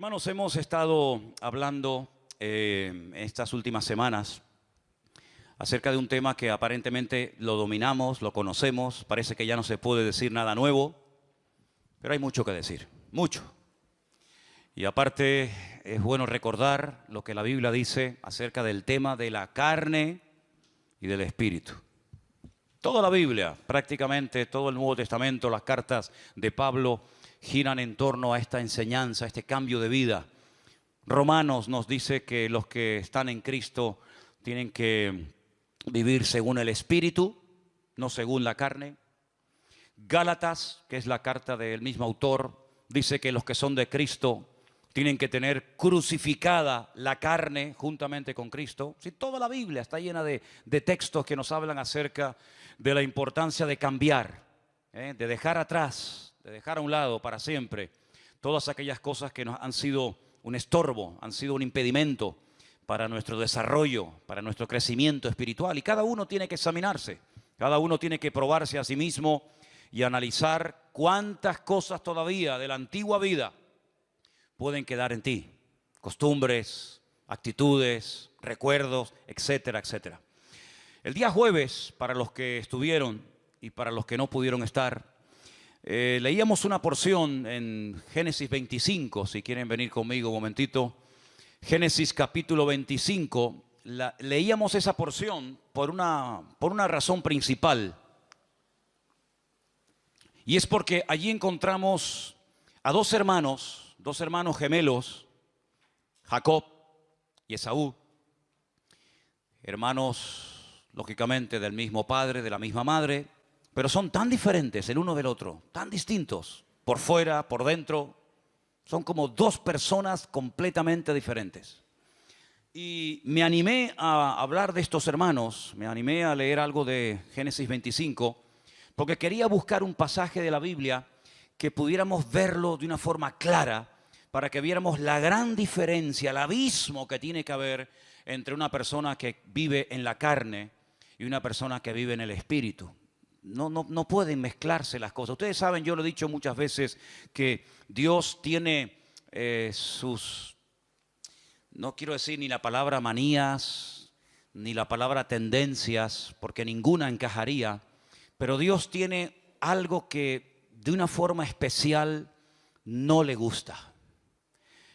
Hermanos, hemos estado hablando estas últimas semanas acerca de un tema que aparentemente lo dominamos, lo conocemos, parece que ya no se puede decir nada nuevo, pero hay mucho que decir, mucho. Y aparte es bueno recordar lo que la Biblia dice acerca del tema de la carne y del espíritu. Toda la Biblia, prácticamente todo el Nuevo Testamento, las cartas de Pablo giran en torno a esta enseñanza, a este cambio de vida. Romanos nos dice que los que están en Cristo tienen que vivir según el Espíritu, no según la carne. Gálatas, que es la carta del mismo autor, dice que los que son de Cristo tienen que tener crucificada la carne juntamente con Cristo. Sí, toda la Biblia está llena de textos que nos hablan acerca de la importancia de cambiar, de dejar atrás, de dejar a un lado para siempre todas aquellas cosas que nos han sido un estorbo, han sido un impedimento para nuestro desarrollo, para nuestro crecimiento espiritual. Y cada uno tiene que examinarse, cada uno tiene que probarse a sí mismo y analizar cuántas cosas todavía de la antigua vida pueden quedar en ti. Costumbres, actitudes, recuerdos, etcétera, etcétera. El día jueves, para los que estuvieron y para los que no pudieron estar, leíamos una porción en Génesis 25, si quieren venir conmigo un momentito. Génesis capítulo 25, leíamos esa porción por una razón principal. Y es porque allí encontramos a dos hermanos gemelos, Jacob y Esaú, hermanos lógicamente del mismo padre, de la misma madre, pero son tan diferentes el uno del otro, tan distintos, por fuera, por dentro. Son como dos personas completamente diferentes. Y me animé a hablar de estos hermanos, me animé a leer algo de Génesis 25, porque quería buscar un pasaje de la Biblia que pudiéramos verlo de una forma clara, para que viéramos la gran diferencia, el abismo que tiene que haber entre una persona que vive en la carne y una persona que vive en el espíritu. No pueden mezclarse las cosas. Ustedes saben, yo lo he dicho muchas veces, que Dios tiene no quiero decir ni la palabra manías, ni la palabra tendencias, porque ninguna encajaría, pero Dios tiene algo que de una forma especial no le gusta,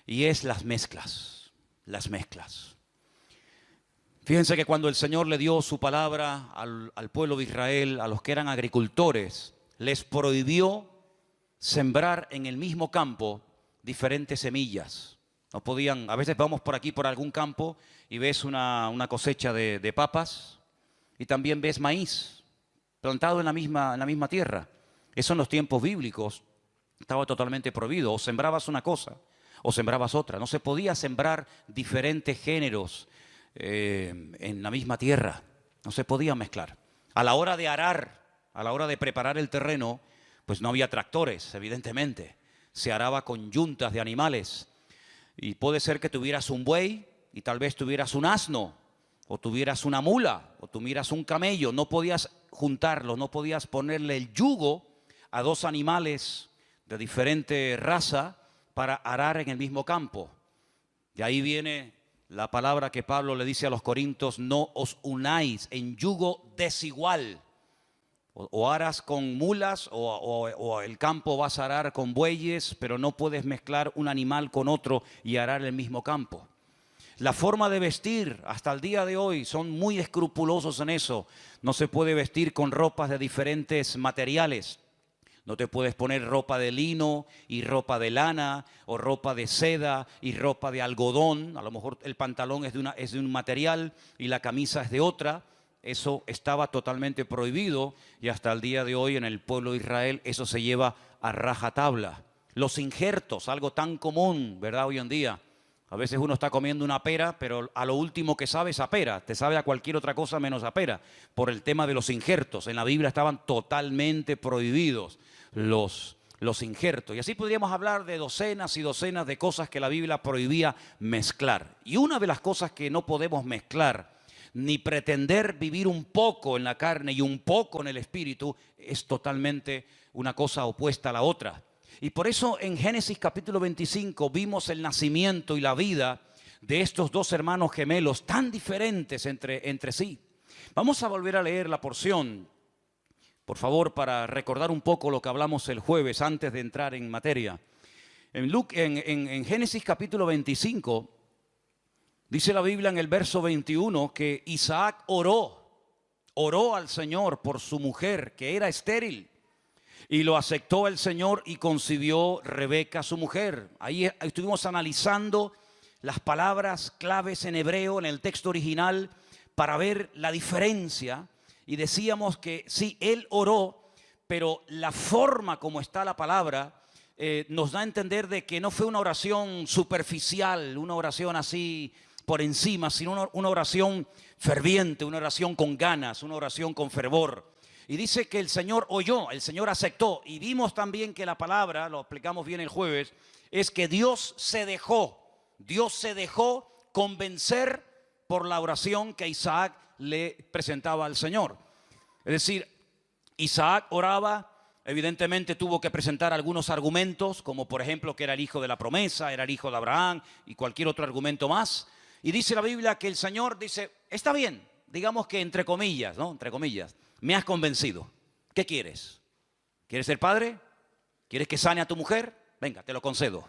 y es las mezclas, las mezclas. Fíjense que cuando el Señor le dio su palabra al pueblo de Israel, a los que eran agricultores, les prohibió sembrar en el mismo campo diferentes semillas. No podían, a veces vamos por aquí por algún campo y ves una cosecha de papas y también ves maíz plantado en la misma tierra. Eso en los tiempos bíblicos estaba totalmente prohibido. O sembrabas una cosa o sembrabas otra. No se podía sembrar diferentes géneros en la misma tierra, no se podía mezclar. A la hora de arar, a la hora de preparar el terreno, pues no había tractores, evidentemente. Se araba con yuntas de animales. Y puede ser que tuvieras un buey y tal vez tuvieras un asno, o tuvieras una mula, o tuvieras un camello. No podías juntarlos, no podías ponerle el yugo a dos animales de diferente raza para arar en el mismo campo. De ahí viene la palabra que Pablo le dice a los corintios: no os unáis en yugo desigual. O aras con mulas o el campo vas a arar con bueyes, pero no puedes mezclar un animal con otro y arar el mismo campo. La forma de vestir hasta el día de hoy son muy escrupulosos en eso. No se puede vestir con ropas de diferentes materiales. No te puedes poner ropa de lino y ropa de lana, o ropa de seda y ropa de algodón. A lo mejor el pantalón es de un material y la camisa es de otra. Eso estaba totalmente prohibido y hasta el día de hoy en el pueblo de Israel eso se lleva a rajatabla. Los injertos, algo tan común, ¿verdad? Hoy en día. A veces uno está comiendo una pera, pero a lo último que sabe es a pera. Te sabe a cualquier otra cosa menos a pera. Por el tema de los injertos. En la Biblia estaban totalmente prohibidos los injertos. Y así podríamos hablar de docenas y docenas de cosas que la Biblia prohibía mezclar. Y una de las cosas que no podemos mezclar, ni pretender vivir un poco en la carne y un poco en el espíritu, es totalmente una cosa opuesta a la otra. Y por eso en Génesis capítulo 25 vimos el nacimiento y la vida de estos dos hermanos gemelos tan diferentes entre sí. Vamos a volver a leer la porción, por favor, para recordar un poco lo que hablamos el jueves antes de entrar en materia. En Génesis capítulo 25, dice la Biblia en el verso 21 que Isaac oró al Señor por su mujer que era estéril. Y lo aceptó el Señor y concibió Rebeca, su mujer. Ahí estuvimos analizando las palabras claves en hebreo, en el texto original, para ver la diferencia. Y decíamos que sí, él oró, pero la forma como está la palabra nos da a entender de que no fue una oración superficial, una oración así por encima, sino una oración ferviente, una oración con ganas, una oración con fervor. Y dice que el Señor oyó, el Señor aceptó. Y vimos también que la palabra, lo explicamos bien el jueves, es que Dios se dejó convencer por la oración que Isaac le presentaba al Señor. Es decir, Isaac oraba, evidentemente tuvo que presentar algunos argumentos, como por ejemplo que era el hijo de la promesa, era el hijo de Abraham y cualquier otro argumento más. Y dice la Biblia que el Señor dice, está bien, digamos que entre comillas, ¿no? Entre comillas. Me has convencido. ¿Qué quieres? ¿Quieres ser padre? ¿Quieres que sane a tu mujer? Venga, te lo concedo.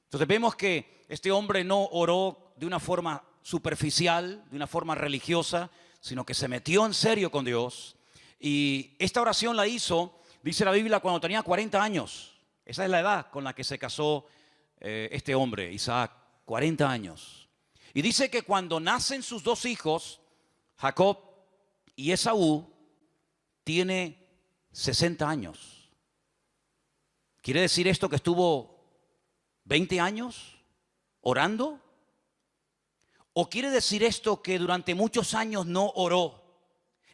Entonces vemos que este hombre no oró de una forma superficial, de una forma religiosa, sino que se metió en serio con Dios. Y esta oración la hizo, dice la Biblia, cuando tenía 40 años. Esa es la edad con la que se casó este hombre, Isaac, 40 años. Y dice que cuando nacen sus dos hijos, Jacob y Esaú, tiene 60 años. ¿Quiere decir esto que estuvo 20 años orando? ¿O quiere decir esto que durante muchos años no oró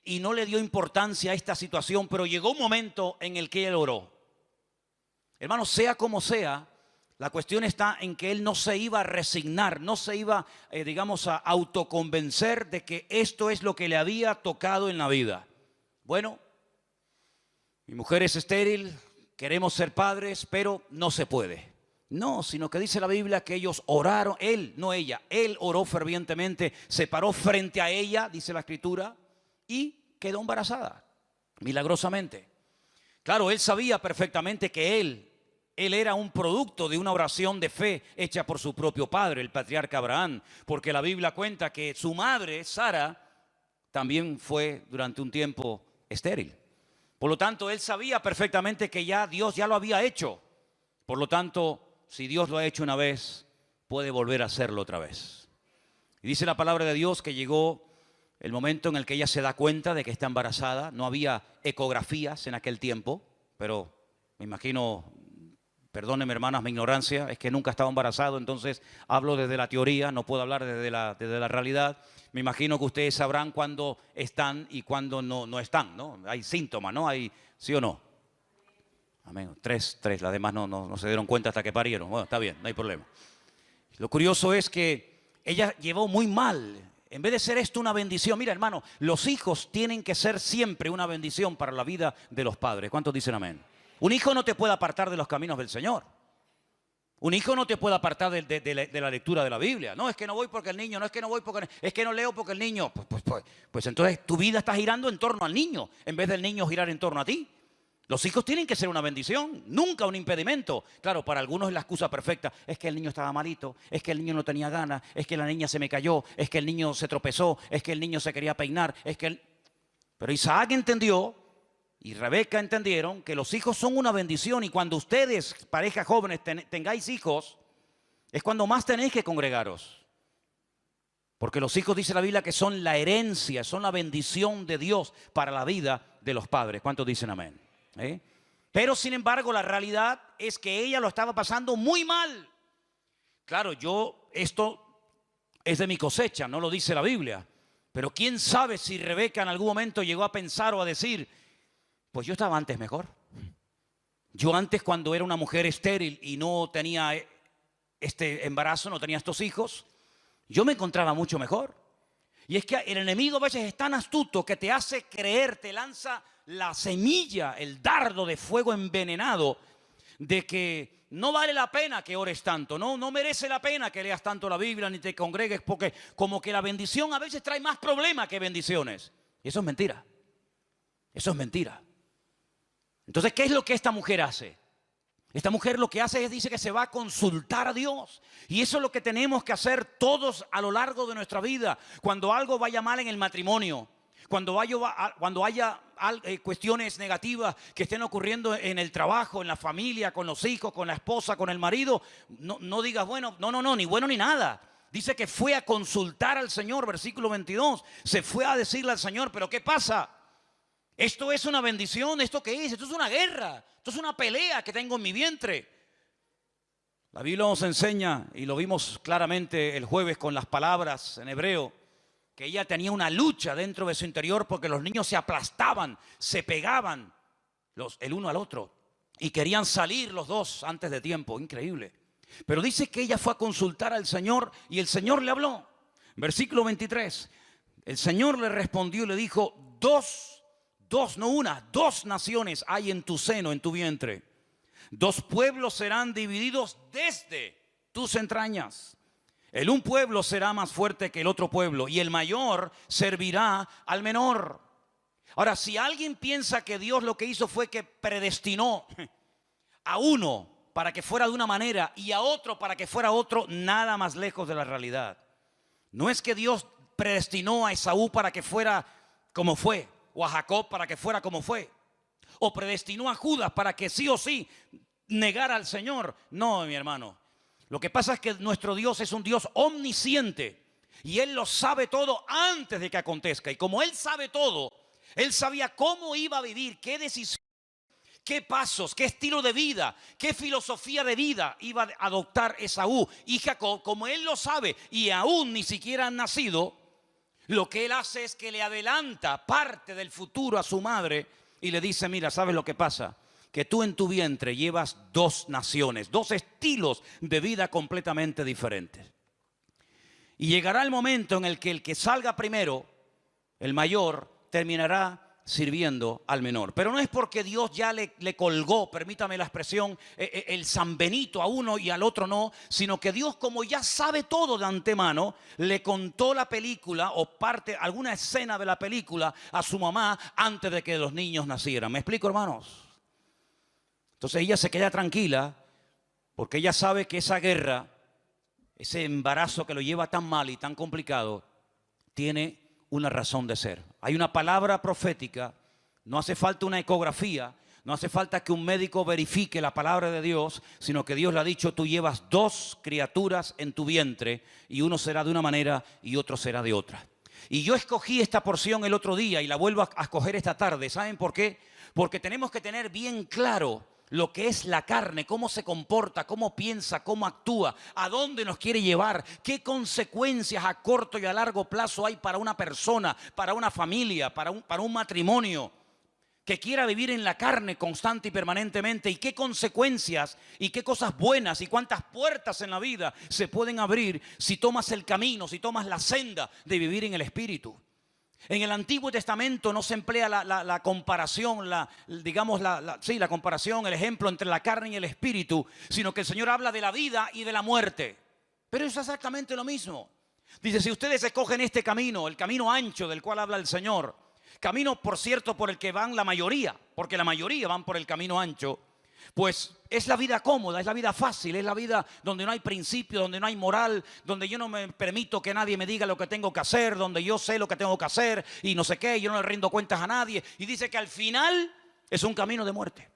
y no le dio importancia a esta situación, pero llegó un momento en el que él oró? Hermanos, sea como sea, la cuestión está en que él no se iba a resignar, no se iba, a autoconvencer de que esto es lo que le había tocado en la vida. Bueno, mi mujer es estéril, queremos ser padres, pero no se puede. No, sino que dice la Biblia que ellos oraron, él, no ella, él oró fervientemente, se paró frente a ella, dice la Escritura, y quedó embarazada, milagrosamente. Claro, él sabía perfectamente que él era un producto de una oración de fe hecha por su propio padre, el patriarca Abraham, porque la Biblia cuenta que su madre, Sara, también fue durante un tiempo estéril. Por lo tanto, él sabía perfectamente que ya Dios ya lo había hecho. Por lo tanto, si Dios lo ha hecho una vez, puede volver a hacerlo otra vez. Y dice la palabra de Dios que llegó el momento en el que ella se da cuenta de que está embarazada. No había ecografías en aquel tiempo, pero me imagino, perdónenme hermanas mi ignorancia, es que nunca estaba embarazado, entonces hablo desde la teoría, no puedo hablar desde la realidad. Me imagino que ustedes sabrán cuándo están y cuándo no están, ¿no? Hay síntomas, ¿no? Hay, ¿sí o no? Amén. Tres, las demás no se dieron cuenta hasta que parieron. Bueno, está bien, no hay problema. Lo curioso es que ella llevó muy mal. En vez de ser esto una bendición, mira hermano, los hijos tienen que ser siempre una bendición para la vida de los padres. ¿Cuántos dicen amén? Un hijo no te puede apartar de los caminos del Señor. Un hijo no te puede apartar de la lectura de la Biblia. No, es que no voy porque el niño, no es que no voy porque, es que no leo porque el niño. Pues entonces tu vida está girando en torno al niño, en vez del niño girar en torno a ti. Los hijos tienen que ser una bendición, nunca un impedimento. Claro, para algunos es la excusa perfecta. Es que el niño estaba malito, es que el niño no tenía ganas, es que la niña se me cayó, es que el niño se tropezó, es que el niño se quería peinar, Pero Isaac entendió y Rebeca entendieron que los hijos son una bendición. Y cuando ustedes, parejas jóvenes, tengáis hijos, es cuando más tenéis que congregaros. Porque los hijos, dice la Biblia, que son la herencia, son la bendición de Dios para la vida de los padres. ¿Cuántos dicen amén? Pero sin embargo la realidad es que ella lo estaba pasando muy mal. Claro, esto es de mi cosecha, no lo dice la Biblia, pero quién sabe si Rebeca en algún momento llegó a pensar o a decir, pues yo estaba antes mejor. Yo antes, cuando era una mujer estéril y no tenía este embarazo, no tenía estos hijos, yo me encontraba mucho mejor. Y es que el enemigo a veces es tan astuto que te hace creer, te lanza la semilla, el dardo de fuego envenenado de que no vale la pena que ores tanto, no merece la pena que leas tanto la Biblia ni te congregues, porque como que la bendición a veces trae más problemas que bendiciones. Y eso es mentira. Eso es mentira. Entonces, ¿qué es lo que esta mujer hace? Esta mujer lo que hace es, dice que se va a consultar a Dios. Y eso es lo que tenemos que hacer todos a lo largo de nuestra vida. Cuando algo vaya mal en el matrimonio, cuando haya cuestiones negativas que estén ocurriendo en el trabajo, en la familia, con los hijos, con la esposa, con el marido, no digas, bueno, no, ni bueno ni nada. Dice que fue a consultar al Señor, versículo 22. Se fue a decirle al Señor, pero ¿qué pasa? ¿Esto es una bendición? ¿Esto qué es? Esto es una guerra. Esto es una pelea que tengo en mi vientre. La Biblia nos enseña, y lo vimos claramente el jueves con las palabras en hebreo, que ella tenía una lucha dentro de su interior porque los niños se aplastaban, se pegaban el uno al otro y querían salir los dos antes de tiempo. Increíble. Pero dice que ella fue a consultar al Señor y el Señor le habló. Versículo 23. El Señor le respondió y le dijo, dos, no una, dos naciones hay en tu seno, en tu vientre. Dos pueblos serán divididos desde tus entrañas. El un pueblo será más fuerte que el otro pueblo y el mayor servirá al menor. Ahora, si alguien piensa que Dios lo que hizo fue que predestinó a uno para que fuera de una manera y a otro para que fuera otro, nada más lejos de la realidad. No es que Dios predestinó a Esaú para que fuera como fue, o a Jacob para que fuera como fue, o predestinó a Judas para que sí o sí negara al Señor. No, mi hermano. Lo que pasa es que nuestro Dios es un Dios omnisciente y Él lo sabe todo antes de que acontezca. Y como Él sabe todo, Él sabía cómo iba a vivir, qué decisión, qué pasos, qué estilo de vida, qué filosofía de vida iba a adoptar Esaú y Jacob. Como Él lo sabe y aún ni siquiera han nacido, lo que Él hace es que le adelanta parte del futuro a su madre y le dice, mira, ¿sabes lo que pasa? Que tú en tu vientre llevas dos naciones, dos estilos de vida completamente diferentes. Y llegará el momento en el que salga primero, el mayor, terminará sirviendo al menor. Pero no es porque Dios ya le colgó, permítame la expresión, el San Benito a uno y al otro no, sino que Dios, como ya sabe todo de antemano, le contó la película o alguna escena de la película a su mamá antes de que los niños nacieran. ¿Me explico, hermanos? Entonces ella se queda tranquila porque ella sabe que esa guerra, ese embarazo que lo lleva tan mal y tan complicado, tiene una razón de ser. Hay una palabra profética, no hace falta una ecografía, no hace falta que un médico verifique la palabra de Dios, sino que Dios le ha dicho, tú llevas dos criaturas en tu vientre y uno será de una manera y otro será de otra. Y yo escogí esta porción el otro día y la vuelvo a escoger esta tarde. ¿Saben por qué? Porque tenemos que tener bien claro lo que es la carne, cómo se comporta, cómo piensa, cómo actúa, a dónde nos quiere llevar, qué consecuencias a corto y a largo plazo hay para una persona, para una familia, para un matrimonio que quiera vivir en la carne constante y permanentemente, y qué consecuencias y qué cosas buenas y cuántas puertas en la vida se pueden abrir si tomas el camino, si tomas la senda de vivir en el Espíritu. En el Antiguo Testamento no se emplea la comparación, la comparación, el ejemplo entre la carne y el espíritu, sino que el Señor habla de la vida y de la muerte. Pero es exactamente lo mismo. Dice, si ustedes escogen este camino, el camino ancho del cual habla el Señor, camino, por cierto, por el que van la mayoría, porque la mayoría van por el camino ancho, pues es la vida cómoda, es la vida fácil, es la vida donde no hay principio, donde no hay moral, donde yo no me permito que nadie me diga lo que tengo que hacer, donde yo sé lo que tengo que hacer y no sé qué, yo no le rindo cuentas a nadie. Y dice que al final es un camino de muerte.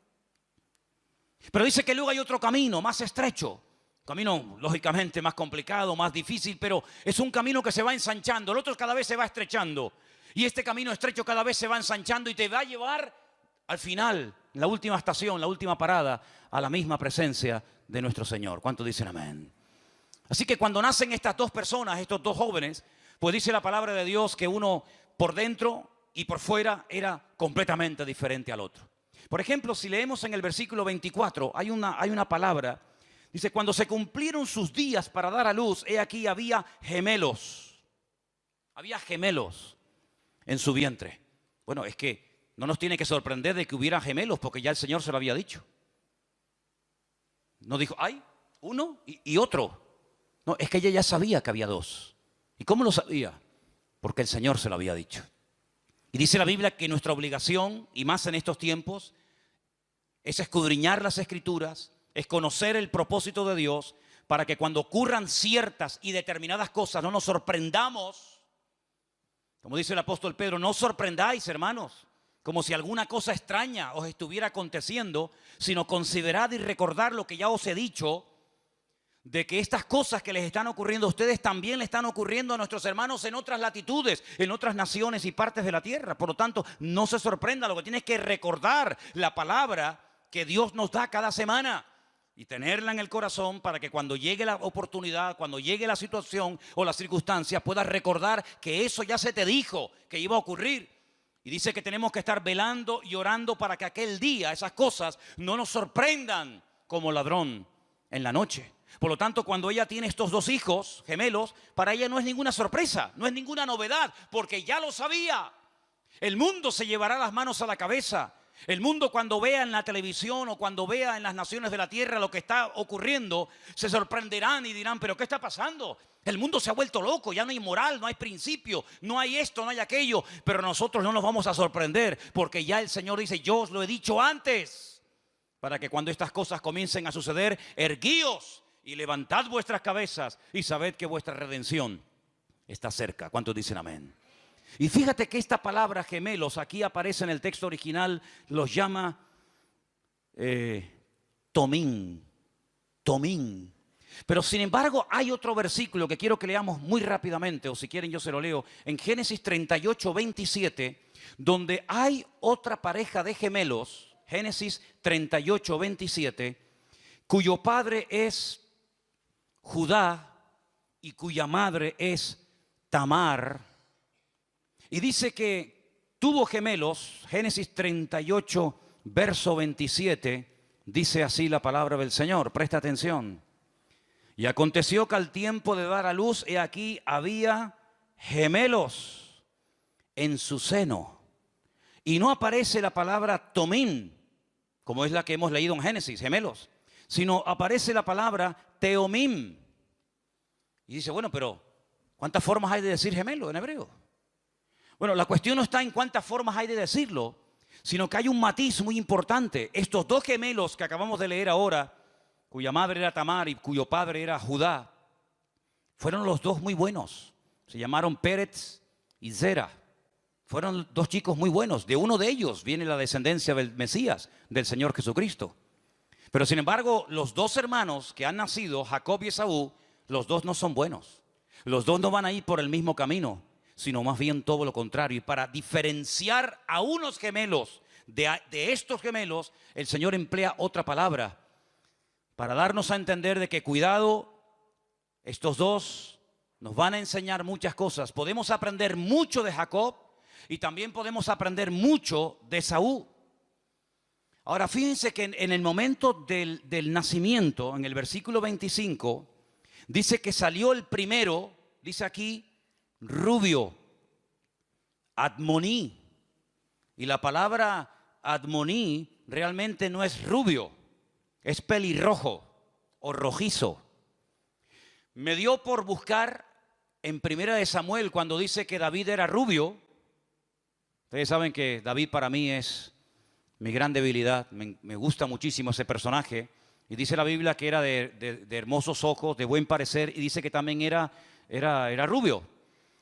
Pero dice que luego hay otro camino más estrecho, camino lógicamente más complicado, más difícil, pero es un camino que se va ensanchando, el otro cada vez se va estrechando. Y este camino estrecho cada vez se va ensanchando y te va a llevar al final, la última estación, la última parada, a la misma presencia de nuestro Señor. ¿Cuántos dicen amén? Así que cuando nacen estas dos personas, estos dos jóvenes, pues dice la palabra de Dios que uno por dentro y por fuera era completamente diferente al otro. Por ejemplo, si leemos en el versículo 24, hay una palabra, dice, cuando se cumplieron sus días para dar a luz, he aquí había gemelos. Había gemelos en su vientre. Bueno, es que no nos tiene que sorprender de que hubiera gemelos, porque ya el Señor se lo había dicho. No dijo, hay uno y otro. No, es que ella ya sabía que había dos. ¿Y cómo lo sabía? Porque el Señor se lo había dicho. Y dice la Biblia que nuestra obligación, y más en estos tiempos, es escudriñar las Escrituras, es conocer el propósito de Dios, para que cuando ocurran ciertas y determinadas cosas no nos sorprendamos. Como dice el apóstol Pedro, no os sorprendáis, hermanos, como si alguna cosa extraña os estuviera aconteciendo, sino considerad y recordar lo que ya os he dicho, de que estas cosas que les están ocurriendo a ustedes también le están ocurriendo a nuestros hermanos en otras latitudes, en otras naciones y partes de la tierra. Por lo tanto, no se sorprenda, lo que tiene es que recordar la palabra que Dios nos da cada semana y tenerla en el corazón para que cuando llegue la oportunidad, cuando llegue la situación o la circunstancia, puedas recordar que eso ya se te dijo que iba a ocurrir. Y dice que tenemos que estar velando y orando para que aquel día esas cosas no nos sorprendan como ladrón en la noche. Por lo tanto, cuando ella tiene estos dos hijos gemelos, para ella no es ninguna sorpresa, no es ninguna novedad, porque ya lo sabía. El mundo se llevará las manos a la cabeza. El mundo, cuando vea en la televisión o cuando vea en las naciones de la tierra lo que está ocurriendo, se sorprenderán y dirán, ¿pero qué está pasando? El mundo se ha vuelto loco, ya no hay moral, no hay principio, no hay esto, no hay aquello. Pero nosotros no nos vamos a sorprender, porque ya el Señor dice, yo os lo he dicho antes, para que cuando estas cosas comiencen a suceder, erguíos y levantad vuestras cabezas y sabed que vuestra redención está cerca. ¿Cuántos dicen amén? Y fíjate que esta palabra gemelos aquí aparece en el texto original, los llama tomín. Pero sin embargo hay otro versículo que quiero que leamos muy rápidamente, o si quieren yo se lo leo, en Génesis 38, 27, donde hay otra pareja de gemelos, Génesis 38, 27, cuyo padre es Judá y cuya madre es Tamar. Y dice que tuvo gemelos, Génesis 38, verso 27, dice así la palabra del Señor, presta atención. Y aconteció que al tiempo de dar a luz, he aquí había gemelos en su seno. Y no aparece la palabra tomín, como es la que hemos leído en Génesis, gemelos, sino aparece la palabra teomim. Y dice, bueno, pero ¿cuántas formas hay de decir gemelo en hebreo? Bueno, la cuestión no está en cuántas formas hay de decirlo, sino que hay un matiz muy importante. Estos dos gemelos que acabamos de leer ahora, cuya madre era Tamar y cuyo padre era Judá, fueron los dos muy buenos. Se llamaron Pérez y Zera. Fueron dos chicos muy buenos. De uno de ellos viene la descendencia del Mesías, del Señor Jesucristo. Pero sin embargo, los dos hermanos que han nacido, Jacob y Esaú, los dos no son buenos. Los dos no van a ir por el mismo camino, sino más bien todo lo contrario. Y para diferenciar a unos gemelos de estos gemelos, el Señor emplea otra palabra para darnos a entender de que cuidado, estos dos nos van a enseñar muchas cosas. Podemos aprender mucho de Jacob y también podemos aprender mucho de Esaú. Ahora fíjense que en el momento del nacimiento, en el versículo 25, dice que salió el primero, dice aquí, rubio, Admoní. Y la palabra Admoní realmente no es rubio, es pelirrojo o rojizo. Me dio por buscar en Primera de Samuel cuando dice que David era rubio. Ustedes saben que David para mí es mi gran debilidad, me gusta muchísimo ese personaje. Y dice la Biblia que era de hermosos ojos, de buen parecer, y dice que también era rubio.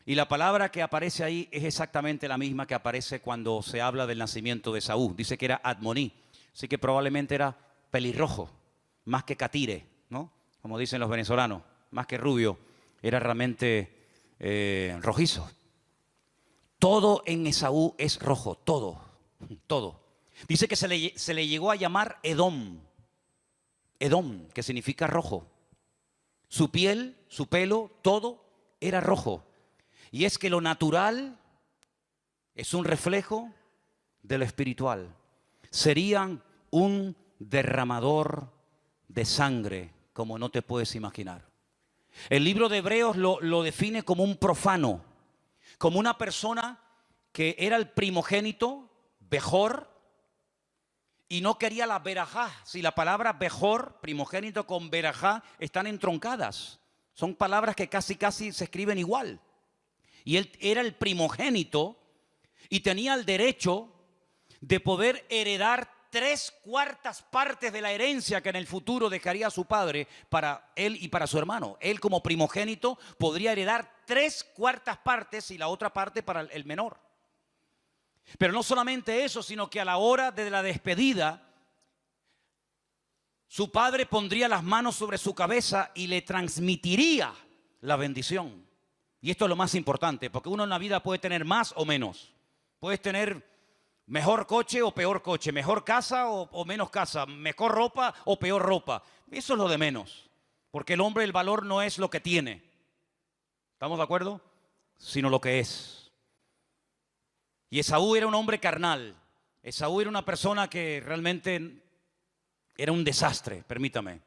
Y la palabra que aparece ahí es exactamente la misma que aparece cuando se habla del nacimiento de Esaú. Dice que era Admoní, así que probablemente era pelirrojo, más que catire, ¿no? Como dicen los venezolanos, más que rubio, era realmente rojizo. Todo en Esaú es rojo, todo. Dice que se le llegó a llamar Edom, que significa rojo. Su piel, su pelo, todo era rojo. Y es que lo natural es un reflejo de lo espiritual. Serían un derramador de sangre, como no te puedes imaginar. El libro de Hebreos lo define como un profano, como una persona que era el primogénito, Bejor, y no quería la berajá. Si la palabra bejor, primogénito, con berajá están entroncadas. Son palabras que casi se escriben igual. Y él era el primogénito y tenía el derecho de poder heredar 3/4 partes de la herencia que en el futuro dejaría a su padre para él y para su hermano. Él como primogénito podría heredar 3/4 partes y la otra parte para el menor. Pero no solamente eso, sino que a la hora de la despedida, su padre pondría las manos sobre su cabeza y le transmitiría la bendición. Y esto es lo más importante, porque uno en la vida puede tener más o menos. Puedes tener mejor coche o peor coche, mejor casa o menos casa, mejor ropa o peor ropa. Eso es lo de menos, porque el hombre, el valor no es lo que tiene. ¿Estamos de acuerdo? Sino lo que es. Y Esaú era un hombre carnal. Esaú era una persona que realmente era un desastre, permítame.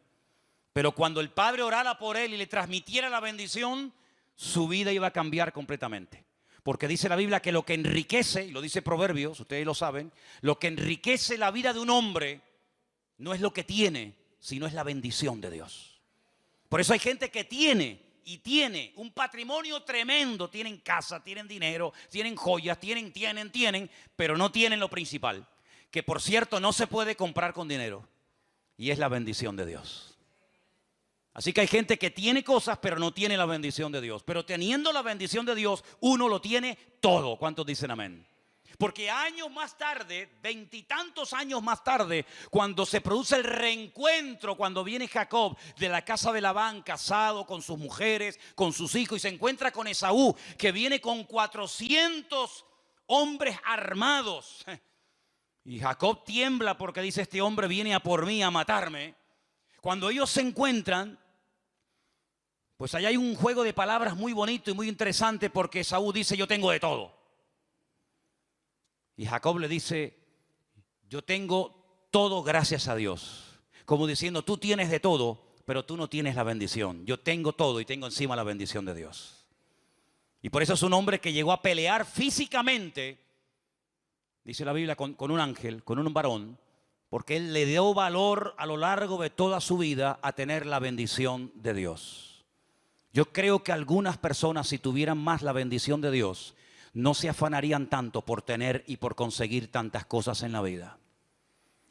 Pero cuando el padre orara por él y le transmitiera la bendición, su vida iba a cambiar completamente. Porque dice la Biblia que lo que enriquece, y lo dice Proverbios, ustedes lo saben, lo que enriquece la vida de un hombre no es lo que tiene, sino es la bendición de Dios. Por eso hay gente que tiene un patrimonio tremendo, tienen casa, tienen dinero, tienen joyas, tienen, pero no tienen lo principal, que por cierto no se puede comprar con dinero, y es la bendición de Dios. Así que hay gente que tiene cosas, pero no tiene la bendición de Dios. Pero teniendo la bendición de Dios, uno lo tiene todo. ¿Cuántos dicen amén? Porque años más tarde, 20 y tantos años más tarde, cuando se produce el reencuentro, cuando viene Jacob de la casa de Labán, casado con sus mujeres, con sus hijos, y se encuentra con Esaú, que viene con 400 hombres armados. Y Jacob tiembla porque dice: este hombre viene a por mí, a matarme. Cuando ellos se encuentran, pues allá hay un juego de palabras muy bonito y muy interesante, porque Esaú dice: yo tengo de todo. Y Jacob le dice: yo tengo todo gracias a Dios. Como diciendo: tú tienes de todo, pero tú no tienes la bendición. Yo tengo todo y tengo encima la bendición de Dios. Y por eso es un hombre que llegó a pelear físicamente, dice la Biblia, con un ángel, con un varón, porque él le dio valor a lo largo de toda su vida a tener la bendición de Dios. Yo creo que algunas personas, si tuvieran más la bendición de Dios, no se afanarían tanto por tener y por conseguir tantas cosas en la vida.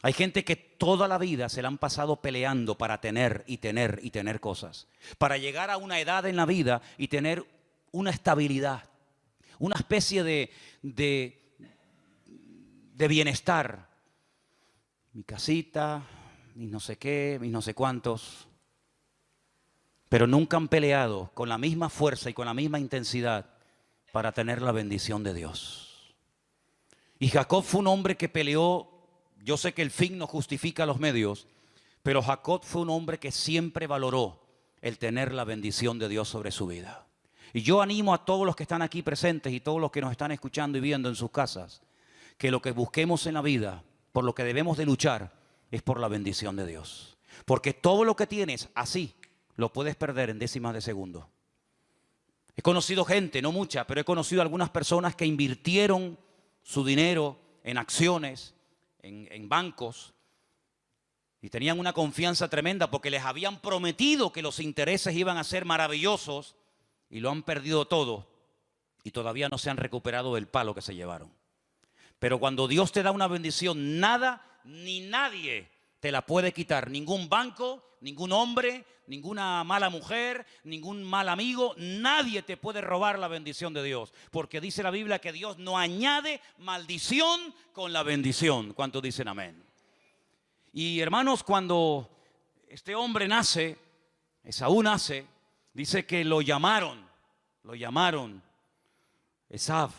Hay gente que toda la vida se la han pasado peleando para tener y tener cosas, para llegar a una edad en la vida y tener una estabilidad, una especie de bienestar. Mi casita, mis no sé qué, mis no sé cuántos. Pero nunca han peleado con la misma fuerza y con la misma intensidad para tener la bendición de Dios. Y Jacob fue un hombre que peleó. Yo sé que el fin no justifica los medios, pero Jacob fue un hombre que siempre valoró el tener la bendición de Dios sobre su vida. Y yo animo a todos los que están aquí presentes y todos los que nos están escuchando y viendo en sus casas, que lo que busquemos en la vida, por lo que debemos de luchar, es por la bendición de Dios. Porque todo lo que tienes así lo puedes perder en décimas de segundo. He conocido gente, no mucha, pero he conocido algunas personas que invirtieron su dinero en acciones, en bancos, y tenían una confianza tremenda porque les habían prometido que los intereses iban a ser maravillosos, y lo han perdido todo y todavía no se han recuperado del palo que se llevaron. Pero cuando Dios te da una bendición, nada ni nadie te la puede quitar. Ningún banco, ningún hombre, ninguna mala mujer, ningún mal amigo, nadie te puede robar la bendición de Dios. Porque dice la Biblia que Dios no añade maldición con la bendición. ¿Cuántos dicen amén? Y hermanos, cuando este hombre nace, Esaú nace, dice que lo llamaron Esav.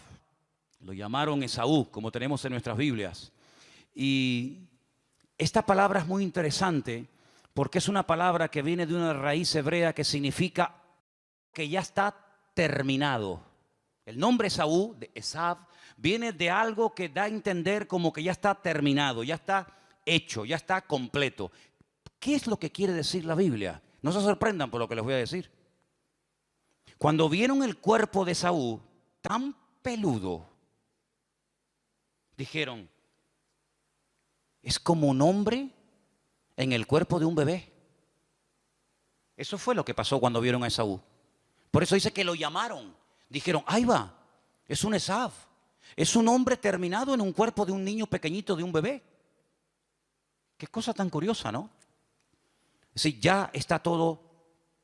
Lo llamaron Esaú, como tenemos en nuestras Biblias. Y esta palabra es muy interesante porque es una palabra que viene de una raíz hebrea que significa que ya está terminado. El nombre Esaú, de Esav, viene de algo que da a entender como que ya está terminado, ya está hecho, ya está completo. ¿Qué es lo que quiere decir la Biblia? No se sorprendan por lo que les voy a decir. Cuando vieron el cuerpo de Esaú tan peludo, dijeron: es como un hombre en el cuerpo de un bebé. Eso fue lo que pasó cuando vieron a Esaú. Por eso dice que lo llamaron. Dijeron, ahí va, es un Esaú. Es un hombre terminado en un cuerpo de un niño pequeñito, de un bebé. Qué cosa tan curiosa, ¿no? Es decir, ya está todo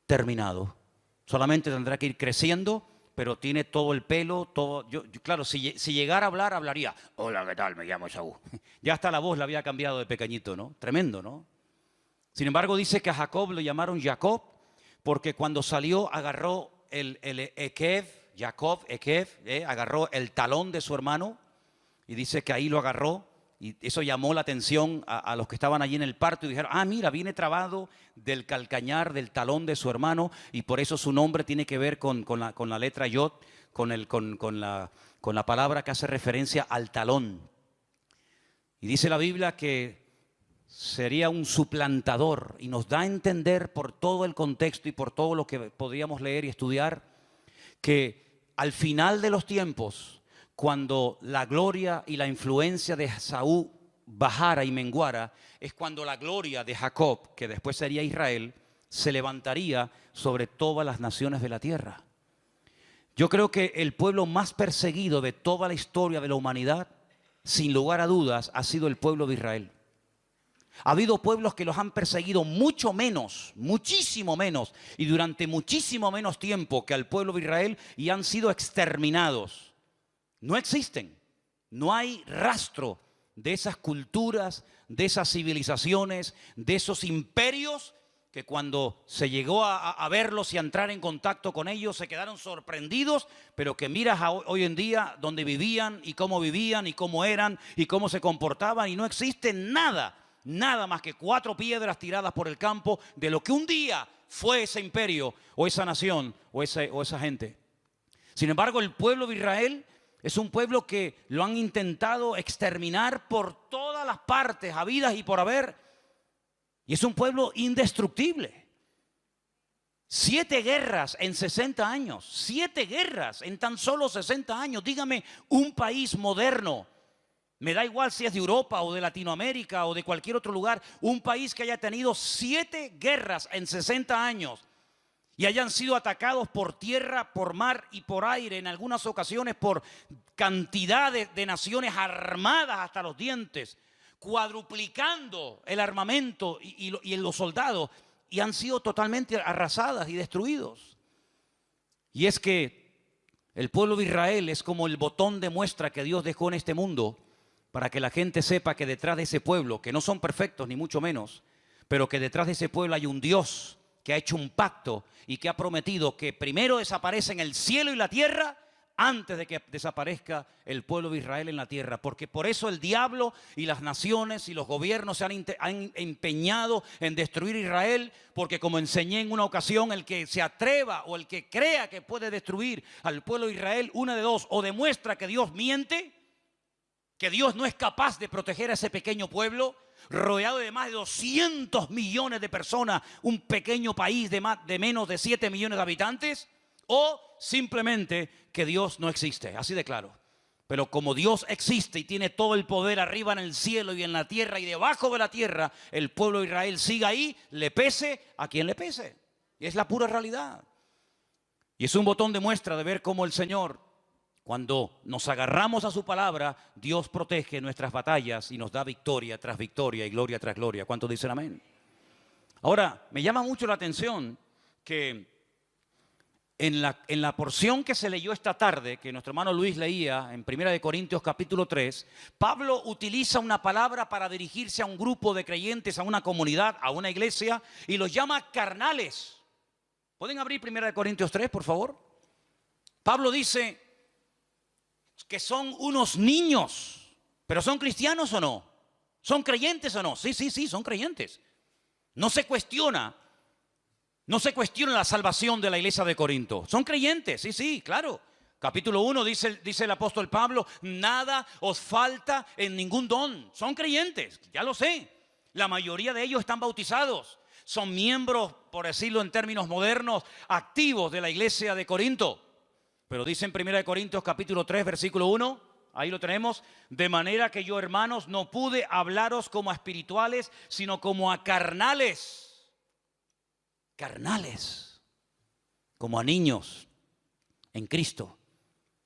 terminado. Solamente tendrá que ir creciendo, pero tiene todo el pelo, todo. Claro, si llegara a hablar, hablaría. Hola, ¿qué tal? Me llamo Esaú. Ya hasta la voz la había cambiado de pequeñito, ¿no? Tremendo, ¿no? Sin embargo, dice que a Jacob lo llamaron Jacob, porque cuando salió agarró el Ekev, Jacob, Ekev, agarró el talón de su hermano, y dice que ahí lo agarró. Y eso llamó la atención a los que estaban allí en el parto y dijeron, mira, viene trabado del calcañar, del talón de su hermano, y por eso su nombre tiene que ver con la letra Yod, con la palabra que hace referencia al talón. Y dice la Biblia que sería un suplantador, y nos da a entender por todo el contexto y por todo lo que podríamos leer y estudiar, que al final de los tiempos, cuando la gloria y la influencia de Esaú bajara y menguara, es cuando la gloria de Jacob, que después sería Israel, se levantaría sobre todas las naciones de la tierra. Yo creo que el pueblo más perseguido de toda la historia de la humanidad, sin lugar a dudas, ha sido el pueblo de Israel. Ha habido pueblos que los han perseguido mucho menos, muchísimo menos, y durante muchísimo menos tiempo que al pueblo de Israel, y han sido exterminados. No existen, no hay rastro de esas culturas, de esas civilizaciones, de esos imperios que cuando se llegó a verlos y a entrar en contacto con ellos se quedaron sorprendidos, pero que miras hoy en día donde vivían y cómo eran y cómo se comportaban, y no existe nada más que 4 piedras tiradas por el campo de lo que un día fue ese imperio o esa nación o esa gente. Sin embargo, el pueblo de Israel es un pueblo que lo han intentado exterminar por todas las partes, habidas y por haber. Y es un pueblo indestructible. 7 guerras en 60 años. 7 guerras en tan solo 60 años. Dígame, un país moderno, me da igual si es de Europa o de Latinoamérica o de cualquier otro lugar, un país que haya tenido 7 guerras en 60 años. Y hayan sido atacados por tierra, por mar y por aire, en algunas ocasiones por cantidad de naciones armadas hasta los dientes, cuadruplicando el armamento y los soldados, y han sido totalmente arrasadas y destruidos. Y es que el pueblo de Israel es como el botón de muestra que Dios dejó en este mundo para que la gente sepa que detrás de ese pueblo, que no son perfectos ni mucho menos, pero que detrás de ese pueblo hay un Dios que ha hecho un pacto y que ha prometido que primero desaparecen el cielo y la tierra antes de que desaparezca el pueblo de Israel en la tierra. Porque por eso el diablo y las naciones y los gobiernos se han empeñado en destruir Israel, porque como enseñé en una ocasión, el que se atreva o el que crea que puede destruir al pueblo de Israel, una de dos, o demuestra que Dios miente, que Dios no es capaz de proteger a ese pequeño pueblo, rodeado de más de 200 millones de personas, un pequeño país de menos de 7 millones de habitantes, o simplemente que Dios no existe, así de claro. Pero como Dios existe y tiene todo el poder arriba en el cielo y en la tierra y debajo de la tierra, el pueblo de Israel sigue ahí, le pese a quien le pese. Y es la pura realidad. Y es un botón de muestra de ver cómo el Señor, cuando nos agarramos a su palabra, Dios protege nuestras batallas y nos da victoria tras victoria y gloria tras gloria. ¿Cuántos dicen amén? Ahora, me llama mucho la atención que en la porción que se leyó esta tarde, que nuestro hermano Luis leía en 1 Corintios capítulo 3, Pablo utiliza una palabra para dirigirse a un grupo de creyentes, a una comunidad, a una iglesia, y los llama carnales. ¿Pueden abrir 1 Corintios 3, por favor? Pablo dice que son unos niños, pero ¿son cristianos o no? ¿Son creyentes o no? Sí, son creyentes. No se cuestiona la salvación de la iglesia de Corinto. Son creyentes, sí, claro. Capítulo 1 dice el apóstol Pablo, nada os falta en ningún don. Son creyentes, ya lo sé. La mayoría de ellos están bautizados. Son miembros, por decirlo en términos modernos, activos de la iglesia de Corinto. Pero dice en 1 Corintios capítulo 3, versículo 1, Ahí lo tenemos. De manera que yo, hermanos, no pude hablaros como a espirituales, sino como a carnales. Carnales. Como a niños en Cristo.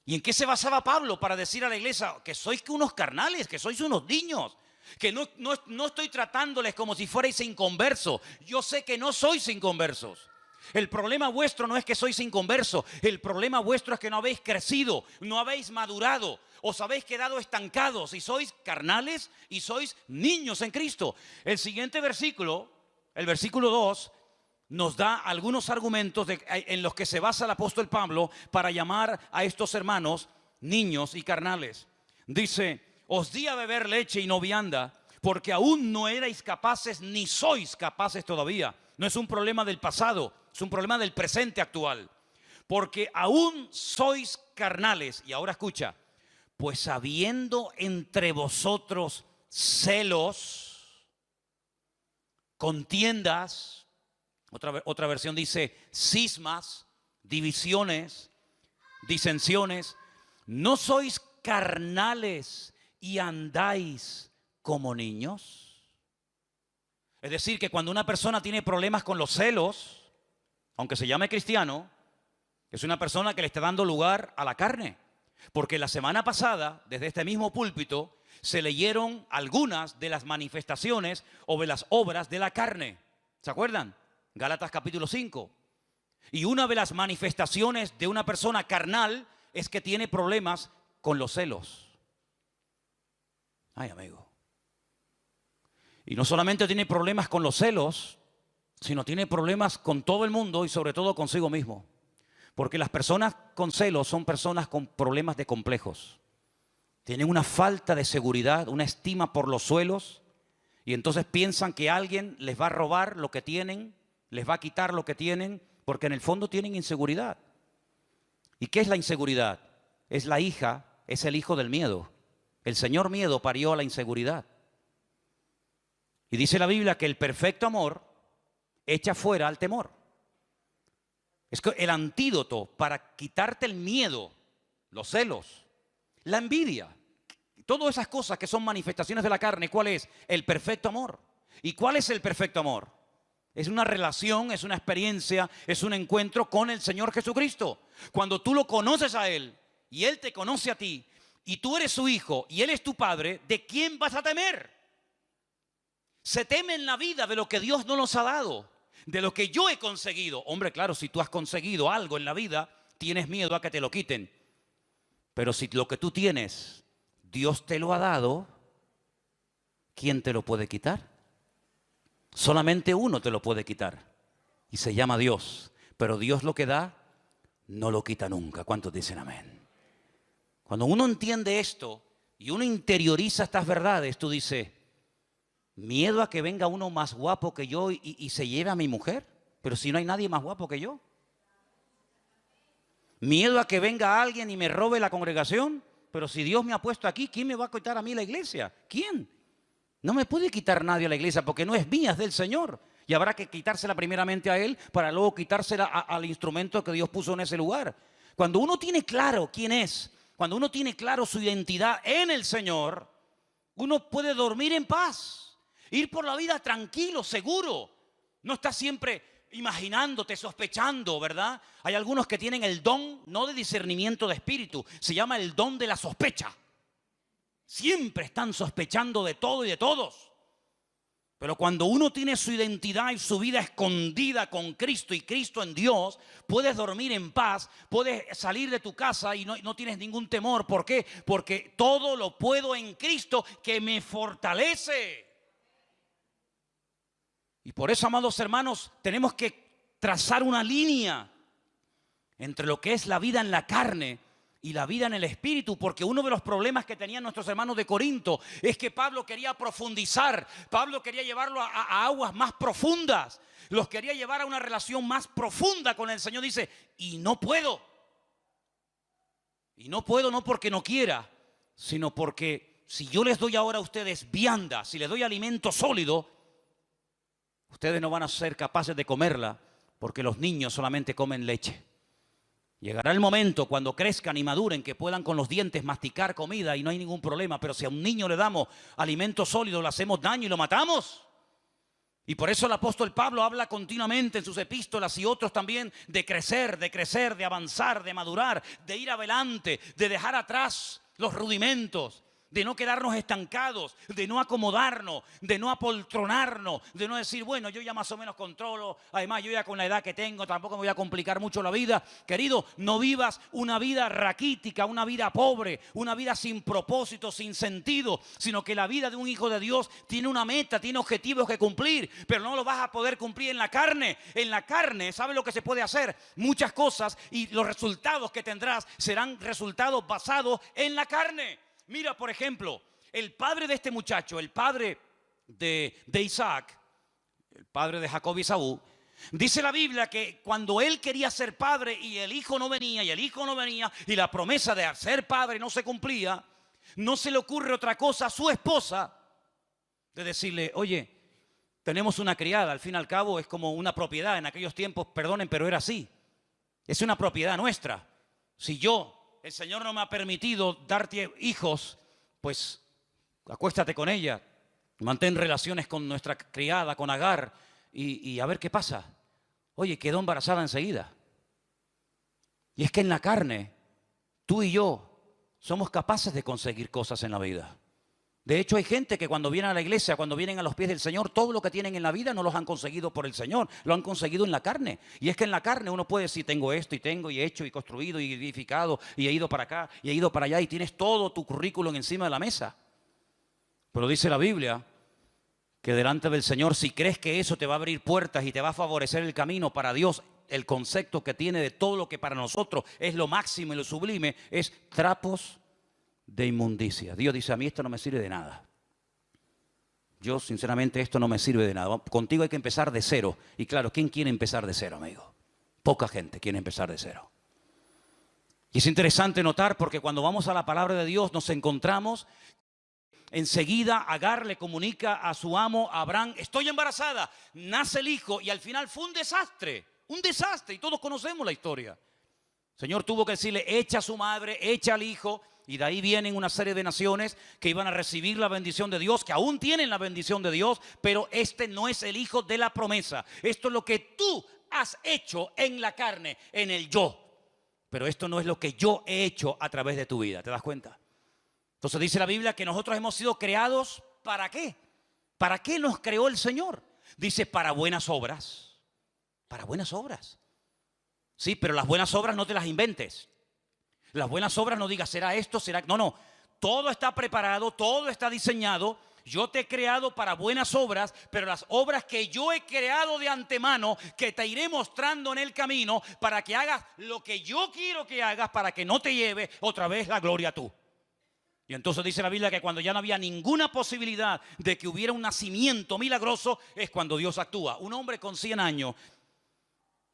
¿Y en qué se basaba Pablo para decir a la iglesia que sois unos carnales, que sois unos niños? Que no estoy tratándoles como si fuerais inconversos. Yo sé que no sois inconversos. El problema vuestro no es que sois inconversos. El problema vuestro es que no habéis crecido, no habéis madurado, os habéis quedado estancados y sois carnales y sois niños en Cristo. El siguiente versículo, el versículo 2, nos da algunos argumentos en los que se basa el apóstol Pablo para llamar a estos hermanos niños y carnales. Dice: os di a beber leche y no vianda, porque aún no erais capaces ni sois capaces todavía. No es un problema del pasado, es un problema del presente actual. Porque aún sois carnales. Y ahora escucha: pues habiendo entre vosotros celos, contiendas, otra versión dice cismas, divisiones, disensiones, ¿no sois carnales y andáis como niños? Es decir, que cuando una persona tiene problemas con los celos, aunque se llame cristiano, es una persona que le está dando lugar a la carne. Porque la semana pasada, desde este mismo púlpito, se leyeron algunas de las manifestaciones o de las obras de la carne. ¿Se acuerdan? Gálatas capítulo 5. Y una de las manifestaciones de una persona carnal es que tiene problemas con los celos. Ay, amigo. Y no solamente tiene problemas con los celos, sino tiene problemas con todo el mundo y sobre todo consigo mismo. Porque las personas con celos son personas con problemas de complejos. Tienen una falta de seguridad, una estima por los suelos, y entonces piensan que alguien les va a robar lo que tienen, les va a quitar lo que tienen, porque en el fondo tienen inseguridad. ¿Y qué es la inseguridad? Es la hija, es el hijo del miedo. El Señor miedo parió a la inseguridad. Y dice la Biblia que el perfecto amor echa fuera al temor. Es que el antídoto para quitarte el miedo, los celos, la envidia, todas esas cosas que son manifestaciones de la carne, ¿cuál es? El perfecto amor. ¿Y cuál es el perfecto amor? Es una relación, es una experiencia, es un encuentro con el Señor Jesucristo. Cuando tú lo conoces a Él y Él te conoce a ti y tú eres su hijo y Él es tu padre, ¿de quién vas a temer? Se teme en la vida de lo que Dios no nos ha dado, de lo que yo he conseguido. Hombre, claro, si tú has conseguido algo en la vida, tienes miedo a que te lo quiten. Pero si lo que tú tienes, Dios te lo ha dado, ¿quién te lo puede quitar? Solamente uno te lo puede quitar y se llama Dios. Pero Dios lo que da, no lo quita nunca. ¿Cuántos dicen amén? Cuando uno entiende esto y uno interioriza estas verdades, tú dices: miedo a que venga uno más guapo que yo y se lleve a mi mujer. Pero si no hay nadie más guapo que yo. Miedo a que venga alguien y me robe la congregación. Pero si Dios me ha puesto aquí, ¿quién me va a quitar a mí la iglesia? ¿Quién? No me puede quitar nadie la iglesia porque no es mía, es del Señor. Y habrá que quitársela primeramente a Él para luego quitársela al instrumento que Dios puso en ese lugar. Cuando uno tiene claro quién es, cuando uno tiene claro su identidad en el Señor, uno puede dormir en paz. Ir por la vida tranquilo, seguro. No está siempre imaginándote, sospechando, ¿verdad? Hay algunos que tienen el don, no de discernimiento de espíritu, se llama el don de la sospecha. Siempre están sospechando de todo y de todos. Pero cuando uno tiene su identidad y su vida escondida con Cristo y Cristo en Dios, puedes dormir en paz, puedes salir de tu casa y no tienes ningún temor. ¿Por qué? Porque todo lo puedo en Cristo que me fortalece. Y por eso, amados hermanos, tenemos que trazar una línea entre lo que es la vida en la carne y la vida en el espíritu, porque uno de los problemas que tenían nuestros hermanos de Corinto es que Pablo quería profundizar, Pablo quería llevarlo a aguas más profundas, los quería llevar a una relación más profunda con el Señor. Dice, y no puedo no porque no quiera, sino porque si yo les doy ahora a ustedes vianda, si les doy alimento sólido, ustedes no van a ser capaces de comerla, porque los niños solamente comen leche. Llegará el momento cuando crezcan y maduren que puedan con los dientes masticar comida y no hay ningún problema. Pero si a un niño le damos alimento sólido, le hacemos daño y lo matamos. Y por eso el apóstol Pablo habla continuamente en sus epístolas y otros también de crecer, de avanzar, de madurar, de ir adelante, de dejar atrás los rudimentos, de no quedarnos estancados, de no acomodarnos, de no apoltronarnos, de no decir, bueno, yo ya más o menos controlo, además yo ya con la edad que tengo tampoco me voy a complicar mucho la vida. Querido, no vivas una vida raquítica, una vida pobre, una vida sin propósito, sin sentido, sino que la vida de un hijo de Dios tiene una meta, tiene objetivos que cumplir, pero no lo vas a poder cumplir en la carne. En la carne, ¿sabes lo que se puede hacer? Muchas cosas, y los resultados que tendrás serán resultados basados en la carne. Mira, por ejemplo, el padre de este muchacho, el padre de Isaac, el padre de Jacob y Esaú, dice la Biblia que cuando él quería ser padre y el hijo no venía, y la promesa de ser padre no se cumplía, no se le ocurre otra cosa a su esposa de decirle, oye, tenemos una criada, al fin y al cabo es como una propiedad. En aquellos tiempos, perdonen, pero era así. Es una propiedad nuestra. Si el Señor no me ha permitido darte hijos, pues acuéstate con ella, mantén relaciones con nuestra criada, con Agar, y a ver qué pasa. Oye, quedó embarazada enseguida. Y es que en la carne, tú y yo somos capaces de conseguir cosas en la vida. De hecho, hay gente que cuando vienen a la iglesia, cuando vienen a los pies del Señor, todo lo que tienen en la vida no los han conseguido por el Señor, lo han conseguido en la carne. Y es que en la carne uno puede decir, tengo esto y tengo y he hecho y construido y edificado y he ido para acá y he ido para allá y tienes todo tu currículum encima de la mesa. Pero dice la Biblia que delante del Señor, si crees que eso te va a abrir puertas y te va a favorecer el camino para Dios, el concepto que tiene de todo lo que para nosotros es lo máximo y lo sublime, es trapos de inmundicia. Dios dice, a mí esto no me sirve de nada. Yo sinceramente esto no me sirve de nada. Contigo hay que empezar de cero. Y claro, ¿quién quiere empezar de cero, amigo? Poca gente quiere empezar de cero. Y es interesante notar porque cuando vamos a la palabra de Dios nos encontramos, enseguida Agar le comunica a su amo Abraham, estoy embarazada, nace el hijo y al final fue un desastre y todos conocemos la historia. El Señor tuvo que decirle, echa a su madre, echa al hijo. Y de ahí vienen una serie de naciones que iban a recibir la bendición de Dios, que aún tienen la bendición de Dios, pero este no es el hijo de la promesa. Esto es lo que tú has hecho en la carne, en el yo. Pero esto no es lo que yo he hecho a través de tu vida, ¿te das cuenta? Entonces dice la Biblia que nosotros hemos sido creados, ¿para qué? ¿Para qué nos creó el Señor? Dice, para buenas obras. Para buenas obras. Sí, pero las buenas obras no te las inventes. Las buenas obras no digas, será esto, será... No. Todo está preparado, todo está diseñado. Yo te he creado para buenas obras, pero las obras que yo he creado de antemano, que te iré mostrando en el camino para que hagas lo que yo quiero que hagas, para que no te lleve otra vez la gloria tú. Y entonces dice la Biblia que cuando ya no había ninguna posibilidad de que hubiera un nacimiento milagroso, es cuando Dios actúa. Un hombre con 100 años,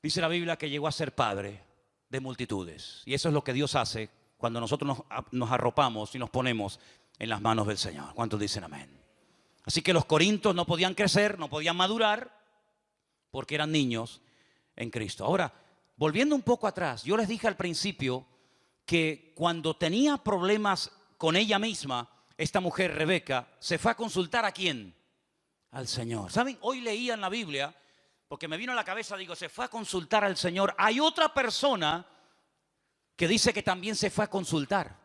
dice la Biblia que llegó a ser padre de multitudes. Y eso es lo que Dios hace cuando nosotros nos arropamos y nos ponemos en las manos del Señor. ¿Cuántos dicen amén? Así que los corintios no podían crecer, no podían madurar, porque eran niños en Cristo. Ahora, volviendo un poco atrás, yo les dije al principio que cuando tenía problemas con ella misma, esta mujer Rebeca se fue a consultar ¿a quién? Al Señor. ¿Saben? Hoy leía en la Biblia, porque me vino a la cabeza, digo, se fue a consultar al Señor. Hay otra persona que dice que también se fue a consultar.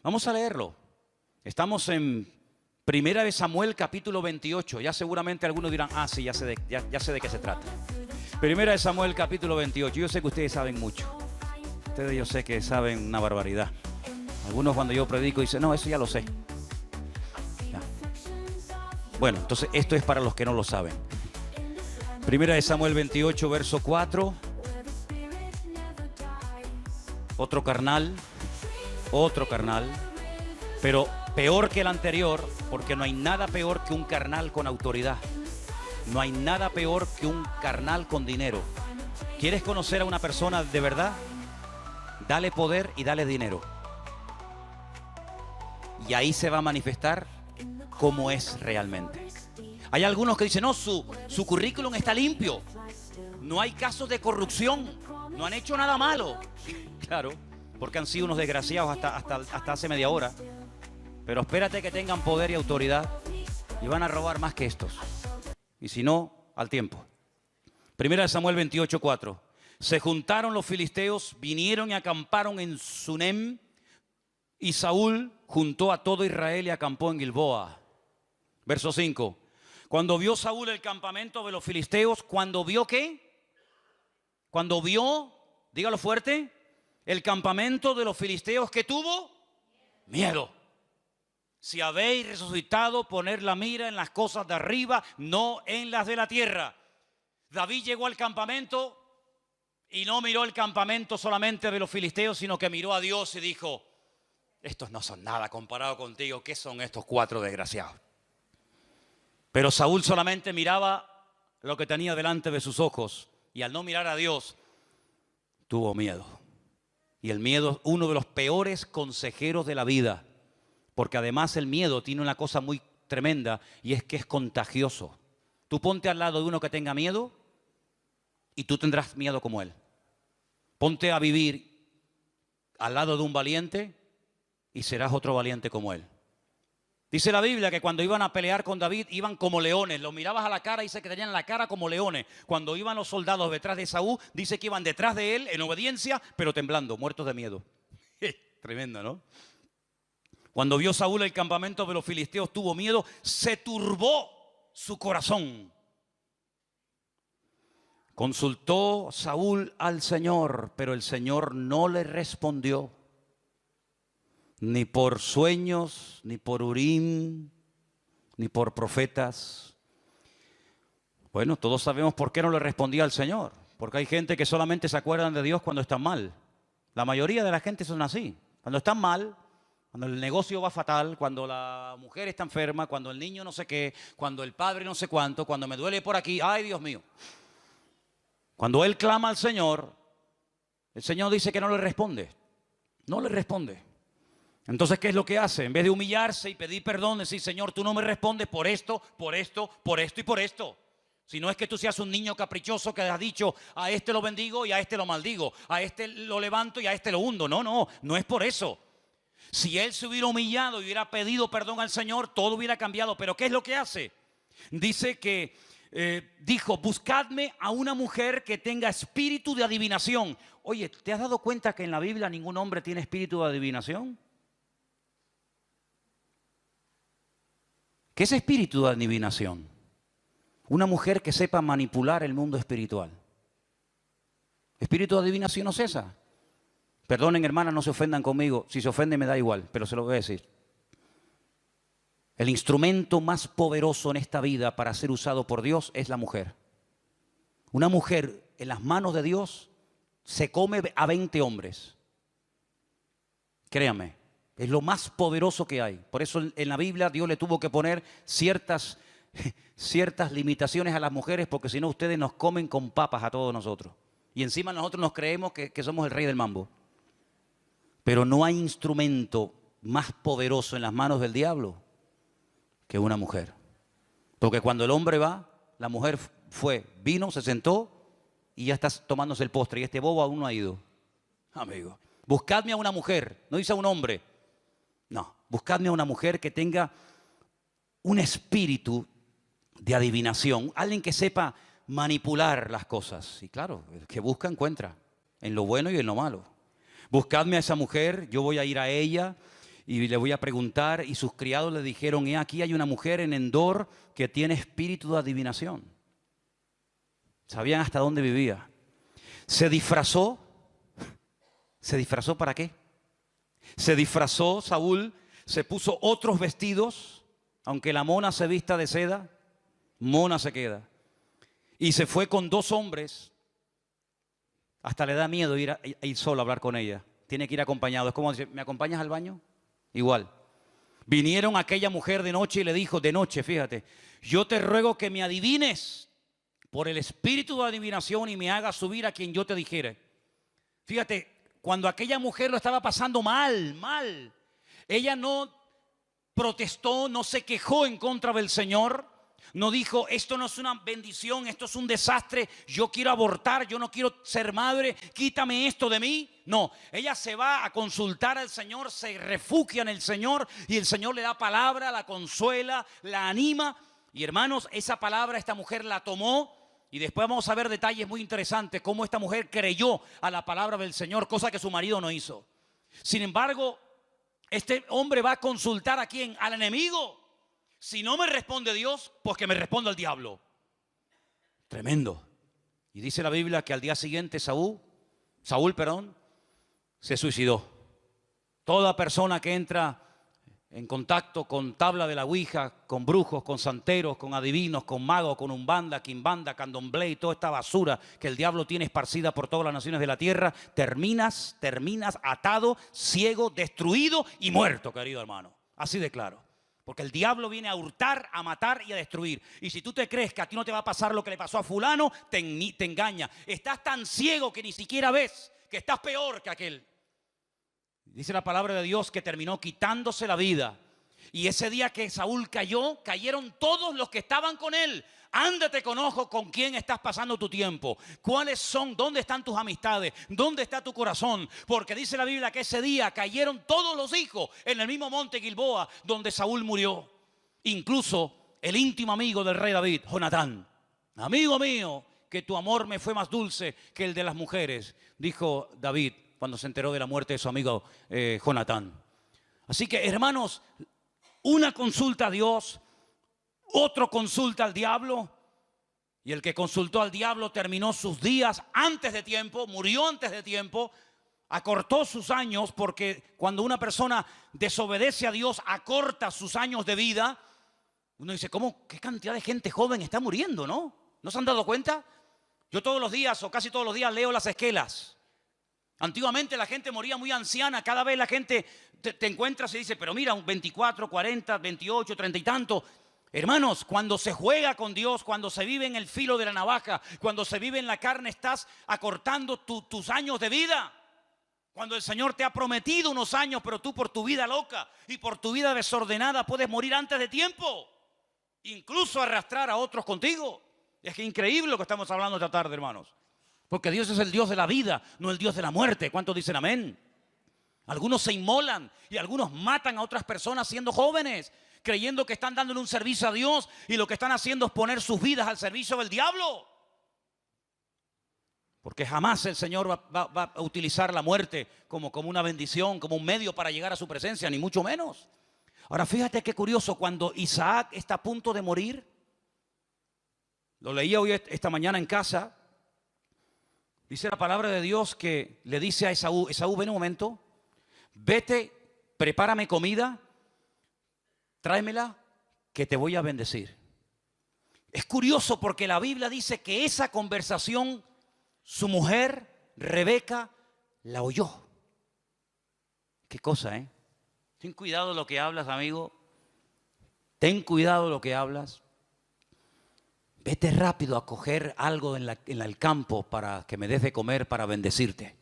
Vamos a leerlo. Estamos en Primera de Samuel, capítulo 28. Ya seguramente algunos dirán, sí, ya sé de qué se trata. Primera de Samuel, capítulo 28. Yo sé que ustedes saben mucho. Ustedes yo sé que saben una barbaridad. Algunos cuando yo predico dicen, no, eso ya lo sé. Ya. Bueno, entonces esto es para los que no lo saben. Primera de Samuel 28, verso 4. Otro carnal, pero peor que el anterior, porque no hay nada peor que un carnal con autoridad. No hay nada peor que un carnal con dinero. ¿Quieres conocer a una persona de verdad? Dale poder y dale dinero. Y ahí se va a manifestar cómo es realmente. Hay algunos que dicen, no, su currículum está limpio. No hay casos de corrupción. No han hecho nada malo. Claro, porque han sido unos desgraciados hasta hace media hora. Pero espérate que tengan poder y autoridad y van a robar más que estos. Y si no, al tiempo. Primera de Samuel 28:4. Se juntaron los filisteos, vinieron y acamparon en Sunem, y Saúl juntó a todo Israel y acampó en Gilboa. Verso 5. Cuando vio Saúl el campamento de los filisteos, ¿cuando vio qué? Cuando vio, dígalo fuerte, el campamento de los filisteos, ¿qué tuvo? Miedo. Si habéis resucitado, poner la mira en las cosas de arriba, no en las de la tierra. David llegó al campamento y no miró el campamento solamente de los filisteos, sino que miró a Dios y dijo, estos no son nada comparado contigo, ¿qué son estos 4 desgraciados? Pero Saúl solamente miraba lo que tenía delante de sus ojos y al no mirar a Dios, tuvo miedo. Y el miedo es uno de los peores consejeros de la vida, porque además el miedo tiene una cosa muy tremenda y es que es contagioso. Tú ponte al lado de uno que tenga miedo y tú tendrás miedo como él. Ponte a vivir al lado de un valiente y serás otro valiente como él. Dice la Biblia que cuando iban a pelear con David iban como leones. Los mirabas a la cara y dice que tenían la cara como leones. Cuando iban los soldados detrás de Saúl, dice que iban detrás de él en obediencia, pero temblando, muertos de miedo. Tremendo, ¿no? Cuando vio Saúl el campamento de los filisteos, tuvo miedo, se turbó su corazón. Consultó Saúl al Señor, pero el Señor no le respondió. Ni por sueños, ni por Urim, ni por profetas. Bueno, todos sabemos por qué no le respondía al Señor. Porque hay gente que solamente se acuerdan de Dios cuando están mal. La mayoría de la gente son así. Cuando están mal, cuando el negocio va fatal, cuando la mujer está enferma, cuando el niño no sé qué, cuando el padre no sé cuánto, cuando me duele por aquí, ¡ay, Dios mío! Cuando él clama al Señor, el Señor dice que no le responde. No le responde. Entonces, ¿qué es lo que hace? En vez de humillarse y pedir perdón, decir, Señor, tú no me respondes por esto, por esto, por esto y por esto. Si no es que tú seas un niño caprichoso que has dicho, a este lo bendigo y a este lo maldigo, a este lo levanto y a este lo hundo. No es por eso. Si él se hubiera humillado y hubiera pedido perdón al Señor, todo hubiera cambiado. Pero ¿qué es lo que hace? Dice que dijo, buscadme a una mujer que tenga espíritu de adivinación. Oye, ¿te has dado cuenta que en la Biblia ningún hombre tiene espíritu de adivinación? ¿Qué es espíritu de adivinación? Una mujer que sepa manipular el mundo espiritual. Espíritu de adivinación no es esa. Perdonen, hermanas, no se ofendan conmigo. Si se ofenden me da igual, pero se lo voy a decir. El instrumento más poderoso en esta vida para ser usado por Dios es la mujer. Una mujer en las manos de Dios se come a 20 hombres. Créame, es lo más poderoso que hay. Por eso en la Biblia Dios le tuvo que poner ciertas limitaciones a las mujeres, porque si no ustedes nos comen con papas a todos nosotros. Y encima nosotros nos creemos que somos el rey del mambo. Pero no hay instrumento más poderoso en las manos del diablo que una mujer. Porque cuando el hombre va, la mujer vino, se sentó y ya está tomándose el postre. Y este bobo aún no ha ido. Amigo, buscadme a una mujer, no dice a un hombre. No, buscadme a una mujer que tenga un espíritu de adivinación. Alguien que sepa manipular las cosas. Y claro, el que busca encuentra, en lo bueno y en lo malo. Buscadme a esa mujer, yo voy a ir a ella y le voy a preguntar. Y sus criados le dijeron, aquí hay una mujer en Endor que tiene espíritu de adivinación. Sabían hasta dónde vivía. Se disfrazó. ¿Se disfrazó para qué? Se disfrazó Saúl, se puso otros vestidos. Aunque la mona se vista de seda, mona se queda. Y se fue con 2 hombres. Hasta le da miedo ir solo a hablar con ella. Tiene que ir acompañado. Es como decir, ¿me acompañas al baño? Igual. Vinieron aquella mujer de noche y le dijo, de noche, fíjate, yo te ruego que me adivines por el espíritu de adivinación y me hagas subir a quien yo te dijere. Fíjate, cuando aquella mujer lo estaba pasando mal, ella no protestó, no se quejó en contra del Señor, No dijo, esto no es una bendición, esto es un desastre, yo quiero abortar, yo no quiero ser madre, quítame esto de mí. No, ella se va a consultar al Señor, se refugia en el Señor y el Señor le da palabra, la consuela, la anima. Y hermanos, esa palabra esta mujer la tomó y después vamos a ver detalles muy interesantes, cómo esta mujer creyó a la palabra del Señor, cosa que su marido no hizo. Sin embargo, este hombre va a consultar ¿a quién? Al enemigo. Si no me responde Dios, pues que me responda el diablo. Tremendo. Y dice la Biblia que al día siguiente Saúl, se suicidó. Toda persona que entra en contacto con tabla de la ouija, con brujos, con santeros, con adivinos, con magos, con umbanda, quimbanda, candomblé y toda esta basura que el diablo tiene esparcida por todas las naciones de la tierra, terminas atado, ciego, destruido y muerto, querido hermano. Así de claro. Porque el diablo viene a hurtar, a matar y a destruir. Y si tú te crees que a ti no te va a pasar lo que le pasó a fulano, te engaña. Estás tan ciego que ni siquiera ves que estás peor que aquel. Dice la palabra de Dios que terminó quitándose la vida. Y ese día que Saúl cayó, cayeron todos los que estaban con él. Ándate con ojo con quién estás pasando tu tiempo. ¿Cuáles son? ¿Dónde están tus amistades? ¿Dónde está tu corazón? Porque dice la Biblia que ese día cayeron todos los hijos en el mismo monte Gilboa donde Saúl murió. Incluso el íntimo amigo del rey David, Jonatán. Amigo mío, que tu amor me fue más dulce que el de las mujeres, dijo David cuando se enteró de la muerte de su amigo Jonatán. Así que, hermanos, una consulta a Dios, otro consulta al diablo, y el que consultó al diablo terminó sus días antes de tiempo, murió antes de tiempo, acortó sus años, porque cuando una persona desobedece a Dios, acorta sus años de vida. Uno dice, ¿cómo? ¿Qué cantidad de gente joven está muriendo, no? ¿No se han dado cuenta? Yo todos los días, o casi todos los días, leo las esquelas. Antiguamente la gente moría muy anciana, cada vez la gente te encuentras y dice, pero mira, un 24, 40, 28, 30 y tanto. Hermanos, cuando se juega con Dios, cuando se vive en el filo de la navaja, cuando se vive en la carne, estás acortando tus años de vida. Cuando el Señor te ha prometido unos años, pero tú por tu vida loca y por tu vida desordenada puedes morir antes de tiempo. Incluso arrastrar a otros contigo. Es que increíble lo que estamos hablando esta tarde, hermanos. Porque Dios es el Dios de la vida, no el Dios de la muerte. ¿Cuántos dicen amén? Algunos se inmolan y algunos matan a otras personas siendo jóvenes, creyendo que están dándole un servicio a Dios y lo que están haciendo es poner sus vidas al servicio del diablo. Porque jamás el Señor va a utilizar la muerte como una bendición, como un medio para llegar a su presencia, ni mucho menos. Ahora fíjate qué curioso, cuando Isaac está a punto de morir, lo leía hoy esta mañana en casa, dice la palabra de Dios que le dice a Esaú, Esaú, ven un momento, vete, prepárame comida, tráemela, que te voy a bendecir. Es curioso porque la Biblia dice que esa conversación su mujer, Rebeca, la oyó. Qué cosa, ¿eh? Ten cuidado lo que hablas, amigo. Ten cuidado lo que hablas. Vete rápido a coger algo en el campo para que me des de comer para bendecirte.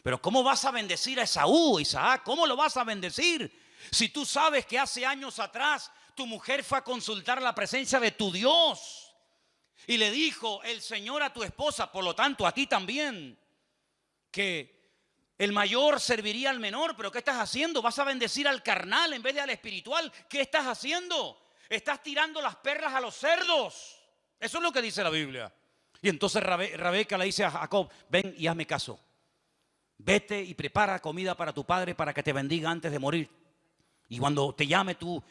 Pero ¿cómo vas a bendecir a Esaú, Isaac? ¿Cómo lo vas a bendecir? Si tú sabes que hace años atrás tu mujer fue a consultar la presencia de tu Dios y le dijo el Señor a tu esposa, por lo tanto a ti también, que el mayor serviría al menor. Pero ¿qué estás haciendo? Vas a bendecir al carnal en vez de al espiritual. ¿Qué estás haciendo? Estás tirando las perlas a los cerdos. Eso es lo que dice la Biblia. Y entonces Rebeca le dice a Jacob, ven y hazme caso. Vete y prepara comida para tu padre para que te bendiga antes de morir. Y cuando te llame tú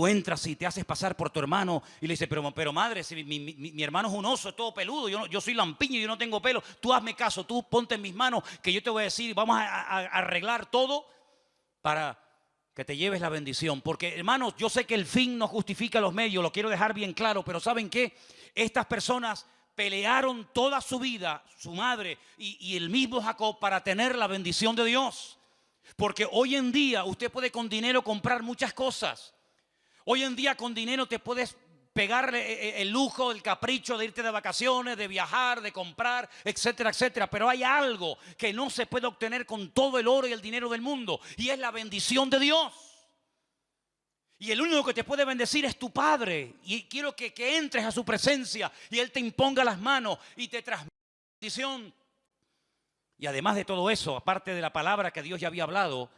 entras y te haces pasar por tu hermano y le dices, pero madre, si mi hermano es un oso, es todo peludo, yo soy lampiño, yo no tengo pelo, tú hazme caso, tú ponte en mis manos que yo te voy a decir, vamos a arreglar todo para que te lleves la bendición. Porque hermanos, yo sé que el fin no justifica los medios, lo quiero dejar bien claro, pero ¿saben qué? Estas personas pelearon toda su vida, su madre y el mismo Jacob, para tener la bendición de Dios. Porque hoy en día usted puede con dinero comprar muchas cosas. Hoy en día con dinero te puedes pegar el lujo, el capricho de irte de vacaciones, de viajar, de comprar, etcétera, etcétera. Pero hay algo que no se puede obtener con todo el oro y el dinero del mundo, y es la bendición de Dios. Y el único que te puede bendecir es tu Padre. Y quiero que entres a su presencia y Él te imponga las manos y te transmita bendición. Y además de todo eso, aparte de la palabra que Dios ya había hablado,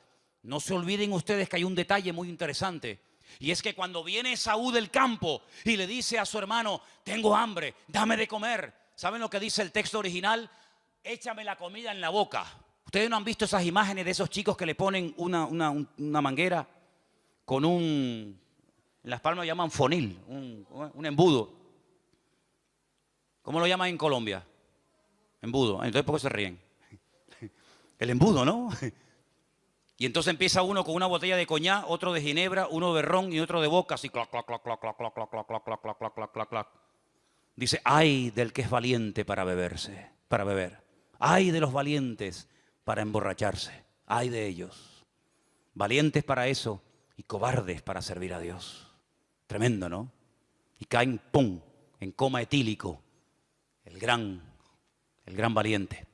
no se olviden ustedes que hay un detalle muy interesante. Y es que cuando viene Esaú del campo y le dice a su hermano, tengo hambre, dame de comer. ¿Saben lo que dice el texto original? Échame la comida en la boca. ¿Ustedes no han visto esas imágenes de esos chicos que le ponen una manguera con en las palmas llaman fonil, un embudo? ¿Cómo lo llaman en Colombia? Embudo. Entonces, ¿por qué se ríen? El embudo, ¿no? Y entonces empieza uno con una botella de coñac, otro de ginebra, uno de ron y otro de vodka, así clac, clac, clac, clac, clac, clac, clac, clac, clac, clac, clac, clac, clac, clac. Dice, ay del que es valiente para beber. Ay de los valientes para emborracharse. Ay de ellos. Valientes para eso y cobardes para servir a Dios. Tremendo, ¿no? Y caen, ¡pum!, en coma etílico. El gran valiente.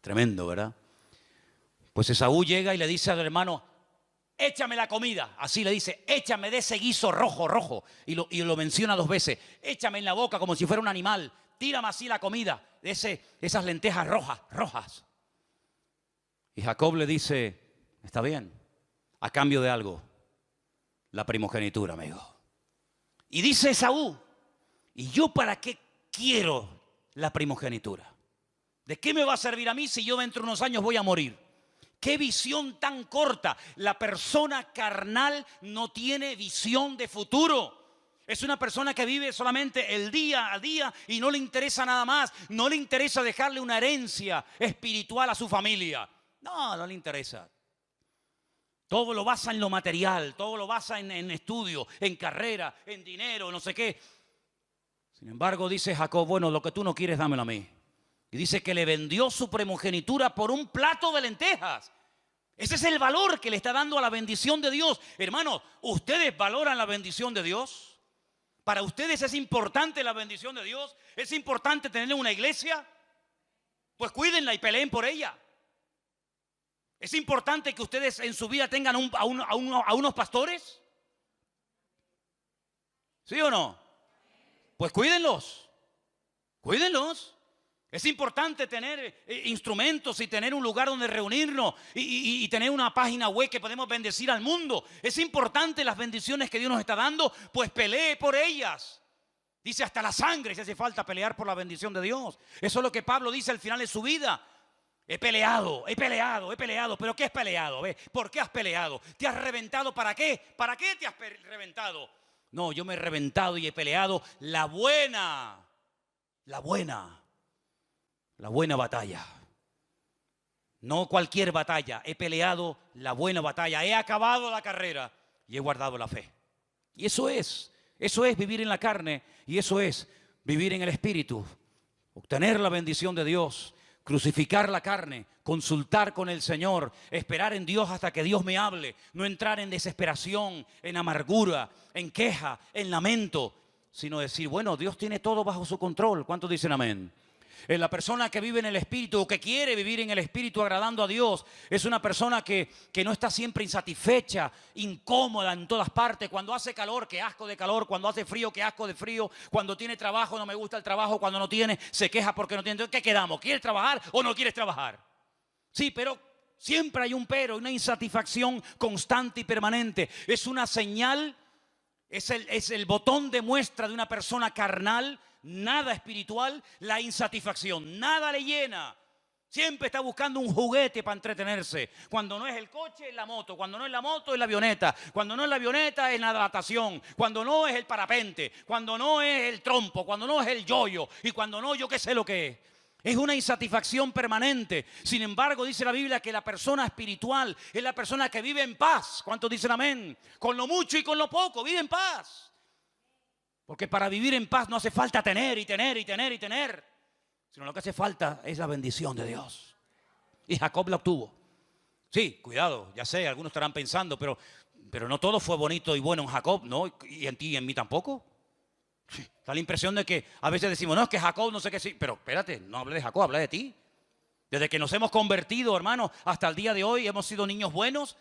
Tremendo, ¿verdad? Pues Esaú llega y le dice al hermano, échame la comida. Así le dice, échame de ese guiso rojo. Y lo menciona 2 veces. Échame en la boca como si fuera un animal. Tírame así la comida de esas lentejas rojas. Y Jacob le dice, está bien, a cambio de algo, la primogenitura, amigo. Y dice Esaú, ¿y yo para qué quiero la primogenitura? ¿De qué me va a servir a mí si yo dentro de unos años voy a morir? ¡Qué visión tan corta! La persona carnal no tiene visión de futuro. Es una persona que vive solamente el día a día y no le interesa nada más. No le interesa dejarle una herencia espiritual a su familia. No le interesa. Todo lo basa en lo material, todo lo basa en estudio, en carrera, en dinero, no sé qué. Sin embargo, dice Jacob, bueno, lo que tú no quieres, dámelo a mí. Y dice que le vendió su primogenitura por un plato de lentejas. Ese es el valor que le está dando a la bendición de Dios. Hermanos, ¿ustedes valoran la bendición de Dios? ¿Para ustedes es importante la bendición de Dios? ¿Es importante tener una iglesia? Pues cuídenla y peleen por ella. ¿Es importante que ustedes en su vida tengan a unos pastores? ¿Sí o no? Pues cuídenlos. Cuídenlos. Es importante tener instrumentos y tener un lugar donde reunirnos y tener una página web que podemos bendecir al mundo. Es importante las bendiciones que Dios nos está dando, pues pelee por ellas. Dice hasta la sangre si hace falta pelear por la bendición de Dios. Eso es lo que Pablo dice al final de su vida. He peleado. ¿Pero qué has peleado? ¿Por qué has peleado? ¿Te has reventado para qué? ¿Para qué te has reventado? No, yo me he reventado y he peleado la buena batalla. No cualquier batalla. He peleado la buena batalla. He acabado la carrera y he guardado la fe. Y eso es vivir en la carne y eso es vivir en el Espíritu. Obtener la bendición de Dios. Crucificar la carne, consultar con el Señor, esperar en Dios hasta que Dios me hable, no entrar en desesperación, en amargura, en queja, en lamento, sino decir, bueno, Dios tiene todo bajo su control. ¿Cuántos dicen amén? La persona que vive en el Espíritu o que quiere vivir en el Espíritu agradando a Dios es una persona que no está siempre insatisfecha, incómoda en todas partes. Cuando hace calor, qué asco de calor. Cuando hace frío, qué asco de frío. Cuando tiene trabajo, no me gusta el trabajo. Cuando no tiene, se queja porque no tiene. Entonces, ¿qué quedamos? ¿Quieres trabajar o no quieres trabajar? Sí, pero siempre hay un pero, una insatisfacción constante y permanente. Es una señal, es el botón de muestra de una persona carnal. Nada espiritual, la insatisfacción, nada le llena. Siempre está buscando un juguete para entretenerse. Cuando no es el coche, es la moto. Cuando no es la moto, es la avioneta. Cuando no es la avioneta, es la natación. Cuando no es el parapente. Cuando no es el trompo. Cuando no es el yoyo. Y cuando no, yo qué sé lo que es. Es una insatisfacción permanente. Sin embargo, dice la Biblia que la persona espiritual es la persona que vive en paz. ¿Cuántos dicen amén? Con lo mucho y con lo poco, vive en paz. Porque para vivir en paz no hace falta tener, sino lo que hace falta es la bendición de Dios. Y Jacob la obtuvo. Sí, cuidado, ya sé, algunos estarán pensando, pero no todo fue bonito y bueno en Jacob, ¿no? Y en ti y en mí tampoco. Da la impresión de que a veces decimos, no, es que Jacob no sé qué sí. Pero espérate, no hablé de Jacob, hablé de ti. Desde que nos hemos convertido, hermanos, hasta el día de hoy hemos sido niños buenos.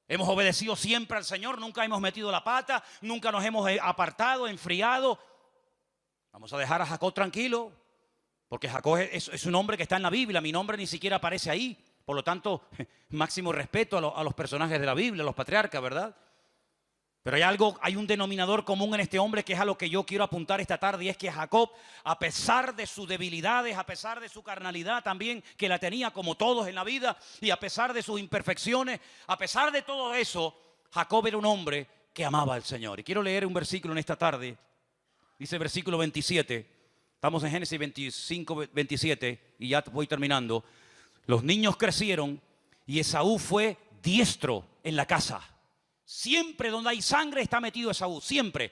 Hemos obedecido siempre al Señor, nunca hemos metido la pata, nunca nos hemos apartado, enfriado. Vamos a dejar a Jacob tranquilo, porque Jacob es un hombre que está en la Biblia, mi nombre ni siquiera aparece ahí. Por lo tanto, máximo respeto a los personajes de la Biblia, a los patriarcas, ¿verdad? Pero hay un denominador común en este hombre que es a lo que yo quiero apuntar esta tarde, y es que Jacob, a pesar de sus debilidades, a pesar de su carnalidad también, que la tenía como todos en la vida, y a pesar de sus imperfecciones, a pesar de todo eso, Jacob era un hombre que amaba al Señor. Y quiero leer un versículo en esta tarde, dice versículo 27, estamos en Génesis 25, 27, y ya voy terminando. Los niños crecieron y Esaú fue diestro en la casa. Siempre donde hay sangre está metido Esaú, siempre.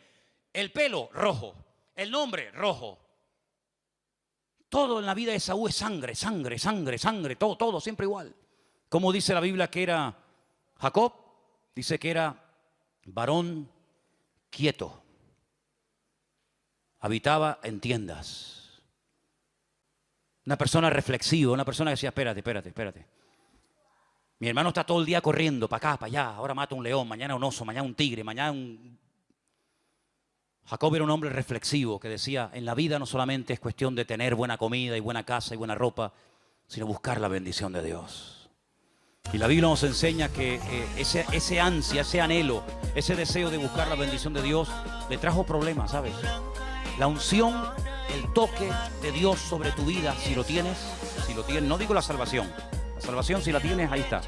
El pelo rojo, el nombre rojo. Todo en la vida de Esaú es sangre, sangre, sangre, sangre, todo siempre igual. ¿Cómo dice la Biblia que era Jacob? Dice que era varón quieto. Habitaba en tiendas. Una persona reflexiva, una persona que decía, espérate. Mi hermano está todo el día corriendo para acá, para allá. Ahora mata un león, mañana un oso, mañana un tigre, mañana un... Jacob era un hombre reflexivo que decía, en la vida no solamente es cuestión de tener buena comida y buena casa y buena ropa, sino buscar la bendición de Dios. Y la Biblia nos enseña que ese ansia, ese anhelo, ese deseo de buscar la bendición de Dios le trajo problemas, ¿sabes? La unción, el toque de Dios sobre tu vida, si lo tienes, no digo la salvación si la tienes, ahí está.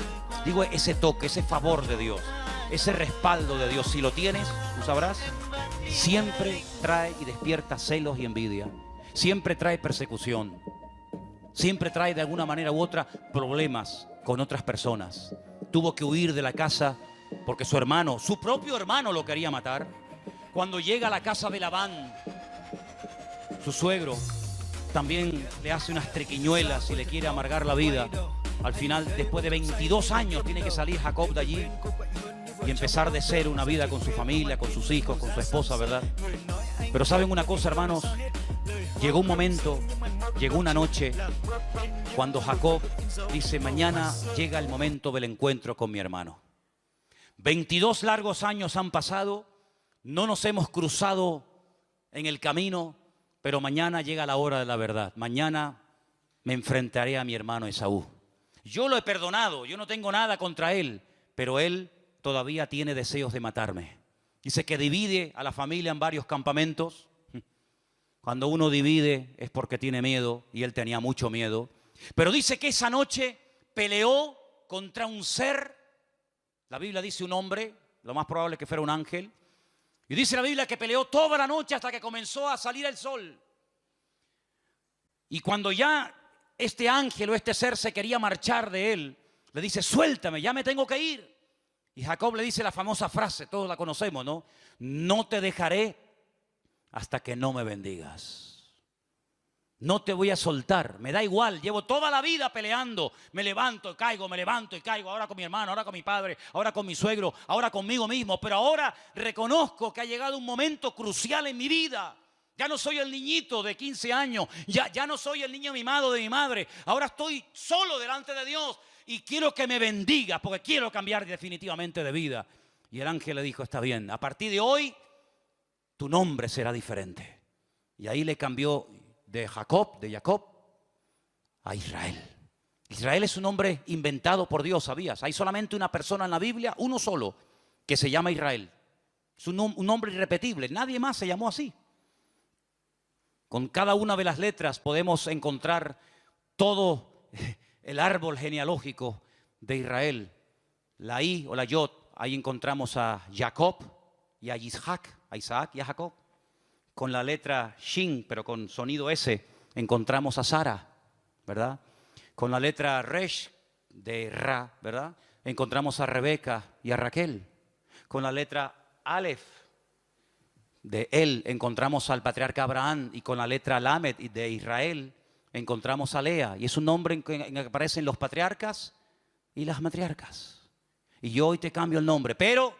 Digo ese toque, ese favor de Dios, ese respaldo de Dios, si lo tienes, tú sabrás, siempre trae y despierta celos y envidia, siempre trae persecución, siempre trae de alguna manera u otra problemas con otras personas. Tuvo que huir de la casa porque su propio hermano lo quería matar. Cuando llega a la casa de Labán, su suegro también le hace unas triquiñuelas y le quiere amargar la vida. Al final, después de 22 años, tiene que salir Jacob de allí y empezar de cero una vida con su familia, con sus hijos, con su esposa, ¿verdad? Pero ¿saben una cosa, hermanos? Llegó un momento, llegó una noche, cuando Jacob dice, mañana llega el momento del encuentro con mi hermano. 22 largos años han pasado, no nos hemos cruzado en el camino, pero mañana llega la hora de la verdad. Mañana me enfrentaré a mi hermano Esaú. Yo lo he perdonado, yo no tengo nada contra él, pero él todavía tiene deseos de matarme. Dice que divide a la familia en varios campamentos. Cuando uno divide es porque tiene miedo, y él tenía mucho miedo. Pero dice que esa noche peleó contra un ser. La Biblia dice un hombre, lo más probable es que fuera un ángel. Y dice la Biblia que peleó toda la noche hasta que comenzó a salir el sol. Y cuando ya este ángel o este ser se quería marchar de él, le dice, suéltame, ya me tengo que ir. Y Jacob le dice la famosa frase, todos la conocemos, ¿no? No te dejaré hasta que no me bendigas. No te voy a soltar, me da igual, llevo toda la vida peleando, me levanto y caigo, ahora con mi hermano, ahora con mi padre, ahora con mi suegro, ahora conmigo mismo, pero ahora reconozco que ha llegado un momento crucial en mi vida. Ya no soy el niñito de 15 años, ya no soy el niño mimado de mi madre, ahora estoy solo delante de Dios y quiero que me bendiga porque quiero cambiar definitivamente de vida. Y el ángel le dijo, está bien, a partir de hoy tu nombre será diferente. Y ahí le cambió de Jacob a Israel. Israel es un nombre inventado por Dios, ¿sabías? Hay solamente una persona en la Biblia, uno solo, que se llama Israel. Es un nombre irrepetible, nadie más se llamó así. Con cada una de las letras podemos encontrar todo el árbol genealógico de Israel. La I o la Yod, ahí encontramos a Jacob y a Isaac, y a Jacob. Con la letra Shin, pero con sonido S, encontramos a Sara, ¿verdad? Con la letra Resh de Ra, ¿verdad? Encontramos a Rebeca y a Raquel. Con la letra Aleph de él encontramos al patriarca Abraham, y con la letra Lamed de Israel encontramos a Lea. Y es un nombre en que aparecen los patriarcas y las matriarcas. Y yo hoy te cambio el nombre, pero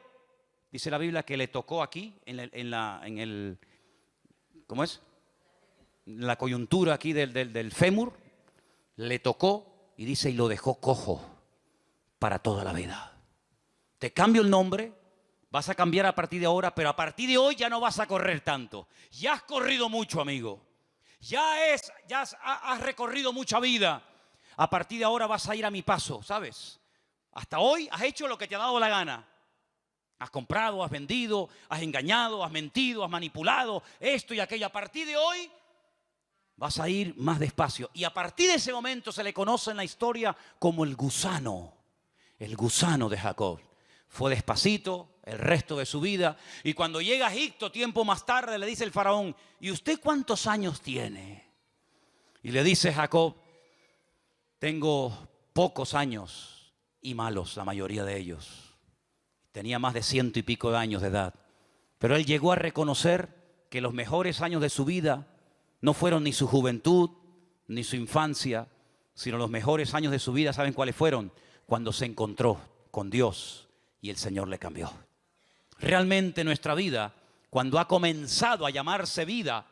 dice la Biblia que le tocó aquí ¿cómo es? La coyuntura aquí del fémur, le tocó y dice, y lo dejó cojo para toda la vida. te cambio el nombre, vas a cambiar a partir de ahora, pero a partir de hoy ya no vas a correr tanto. Ya has corrido mucho, amigo. Has recorrido mucha vida. A partir de ahora vas a ir a mi paso, ¿sabes? Hasta hoy has hecho lo que te ha dado la gana. Has comprado, has vendido, has engañado, has mentido, has manipulado, esto y aquello. A partir de hoy vas a ir más despacio. Y a partir de ese momento se le conoce en la historia como el gusano de Jacob. Fue despacito el resto de su vida. Y cuando llega a Egipto, tiempo más tarde, le dice el faraón: ¿y usted cuántos años tiene? Y le dice Jacob: tengo pocos años y malos, la mayoría de ellos. Tenía más de 100 y pico de años de edad. Pero él llegó a reconocer que los mejores años de su vida no fueron ni su juventud, ni su infancia, sino los mejores años de su vida, ¿saben cuáles fueron? Cuando se encontró con Dios y el Señor le cambió. Realmente nuestra vida, cuando ha comenzado a llamarse vida,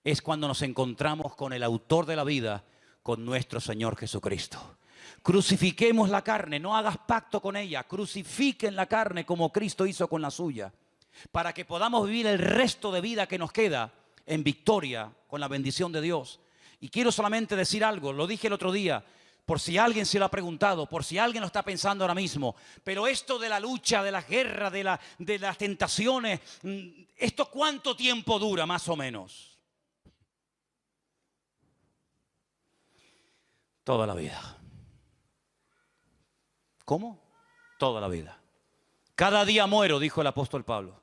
es cuando nos encontramos con el autor de la vida, con nuestro Señor Jesucristo. Crucifiquemos la carne, no hagas pacto con ella, crucifiquen la carne como Cristo hizo con la suya, para que podamos vivir el resto de vida que nos queda en victoria con la bendición de Dios. Y quiero solamente decir algo, lo dije el otro día, por si alguien se lo ha preguntado, por si alguien lo está pensando ahora mismo, pero esto de la lucha, de las guerras, de las tentaciones, ¿esto cuánto tiempo dura más o menos? Toda la vida. ¿Cómo? Toda la vida. Cada día muero, dijo el apóstol Pablo.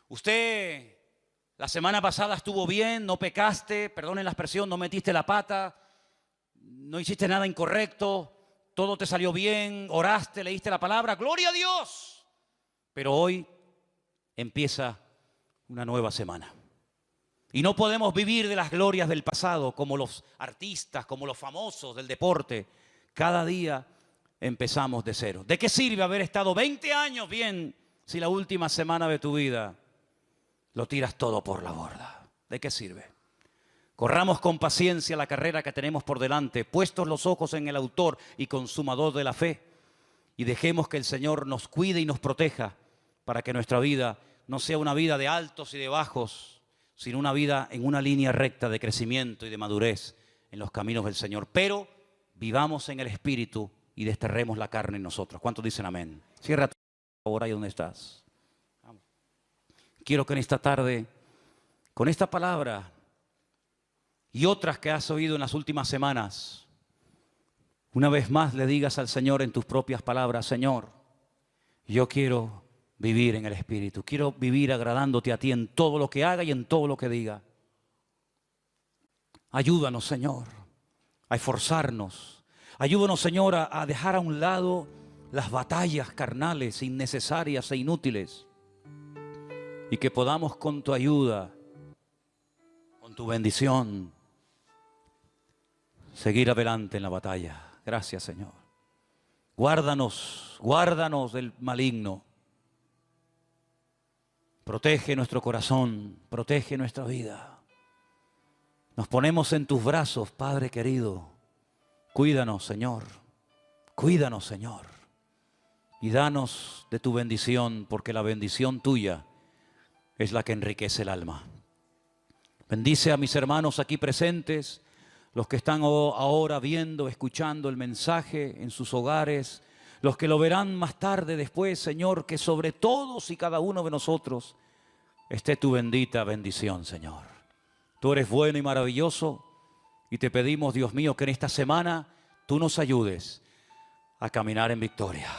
Usted la semana pasada estuvo bien, no pecaste, perdonen la expresión, no metiste la pata, no hiciste nada incorrecto, todo te salió bien, oraste, leíste la palabra, ¡gloria a Dios! Pero hoy empieza una nueva semana. Y no podemos vivir de las glorias del pasado como los artistas, como los famosos del deporte. Cada día empezamos de cero. ¿De qué sirve haber estado 20 años bien si la última semana de tu vida lo tiras todo por la borda? ¿De qué sirve? Corramos con paciencia la carrera que tenemos por delante, puestos los ojos en el autor y consumador de la fe, y dejemos que el Señor nos cuide y nos proteja para que nuestra vida no sea una vida de altos y de bajos, sino una vida en una línea recta de crecimiento y de madurez en los caminos del Señor. Pero vivamos en el Espíritu y desterremos la carne en nosotros. ¿Cuántos dicen amén? Cierra tu por favor ahí donde estás. Vamos. Quiero que en esta tarde, con esta palabra y otras que has oído en las últimas semanas, una vez más le digas al Señor en tus propias palabras: Señor, yo quiero vivir en el Espíritu, quiero vivir agradándote a ti en todo lo que haga y en todo lo que diga. Ayúdanos, Señor, a esforzarnos. Ayúdanos, Señor, a dejar a un lado las batallas carnales innecesarias e inútiles, y que podamos con tu ayuda, con tu bendición, seguir adelante en la batalla. Gracias, Señor. Guárdanos, guárdanos del maligno. Protege nuestro corazón, protege nuestra vida. Nos ponemos en tus brazos, Padre querido. Cuídanos, Señor. Cuídanos, Señor. Y danos de tu bendición, porque la bendición tuya es la que enriquece el alma. Bendice a mis hermanos aquí presentes, los que están ahora viendo, escuchando el mensaje en sus hogares, los que lo verán más tarde después, Señor, que sobre todos y cada uno de nosotros esté tu bendita bendición, Señor. Tú eres bueno y maravilloso, y te pedimos, Dios mío, que en esta semana tú nos ayudes a caminar en victoria.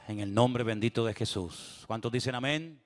En el nombre bendito de Jesús. ¿Cuántos dicen amén?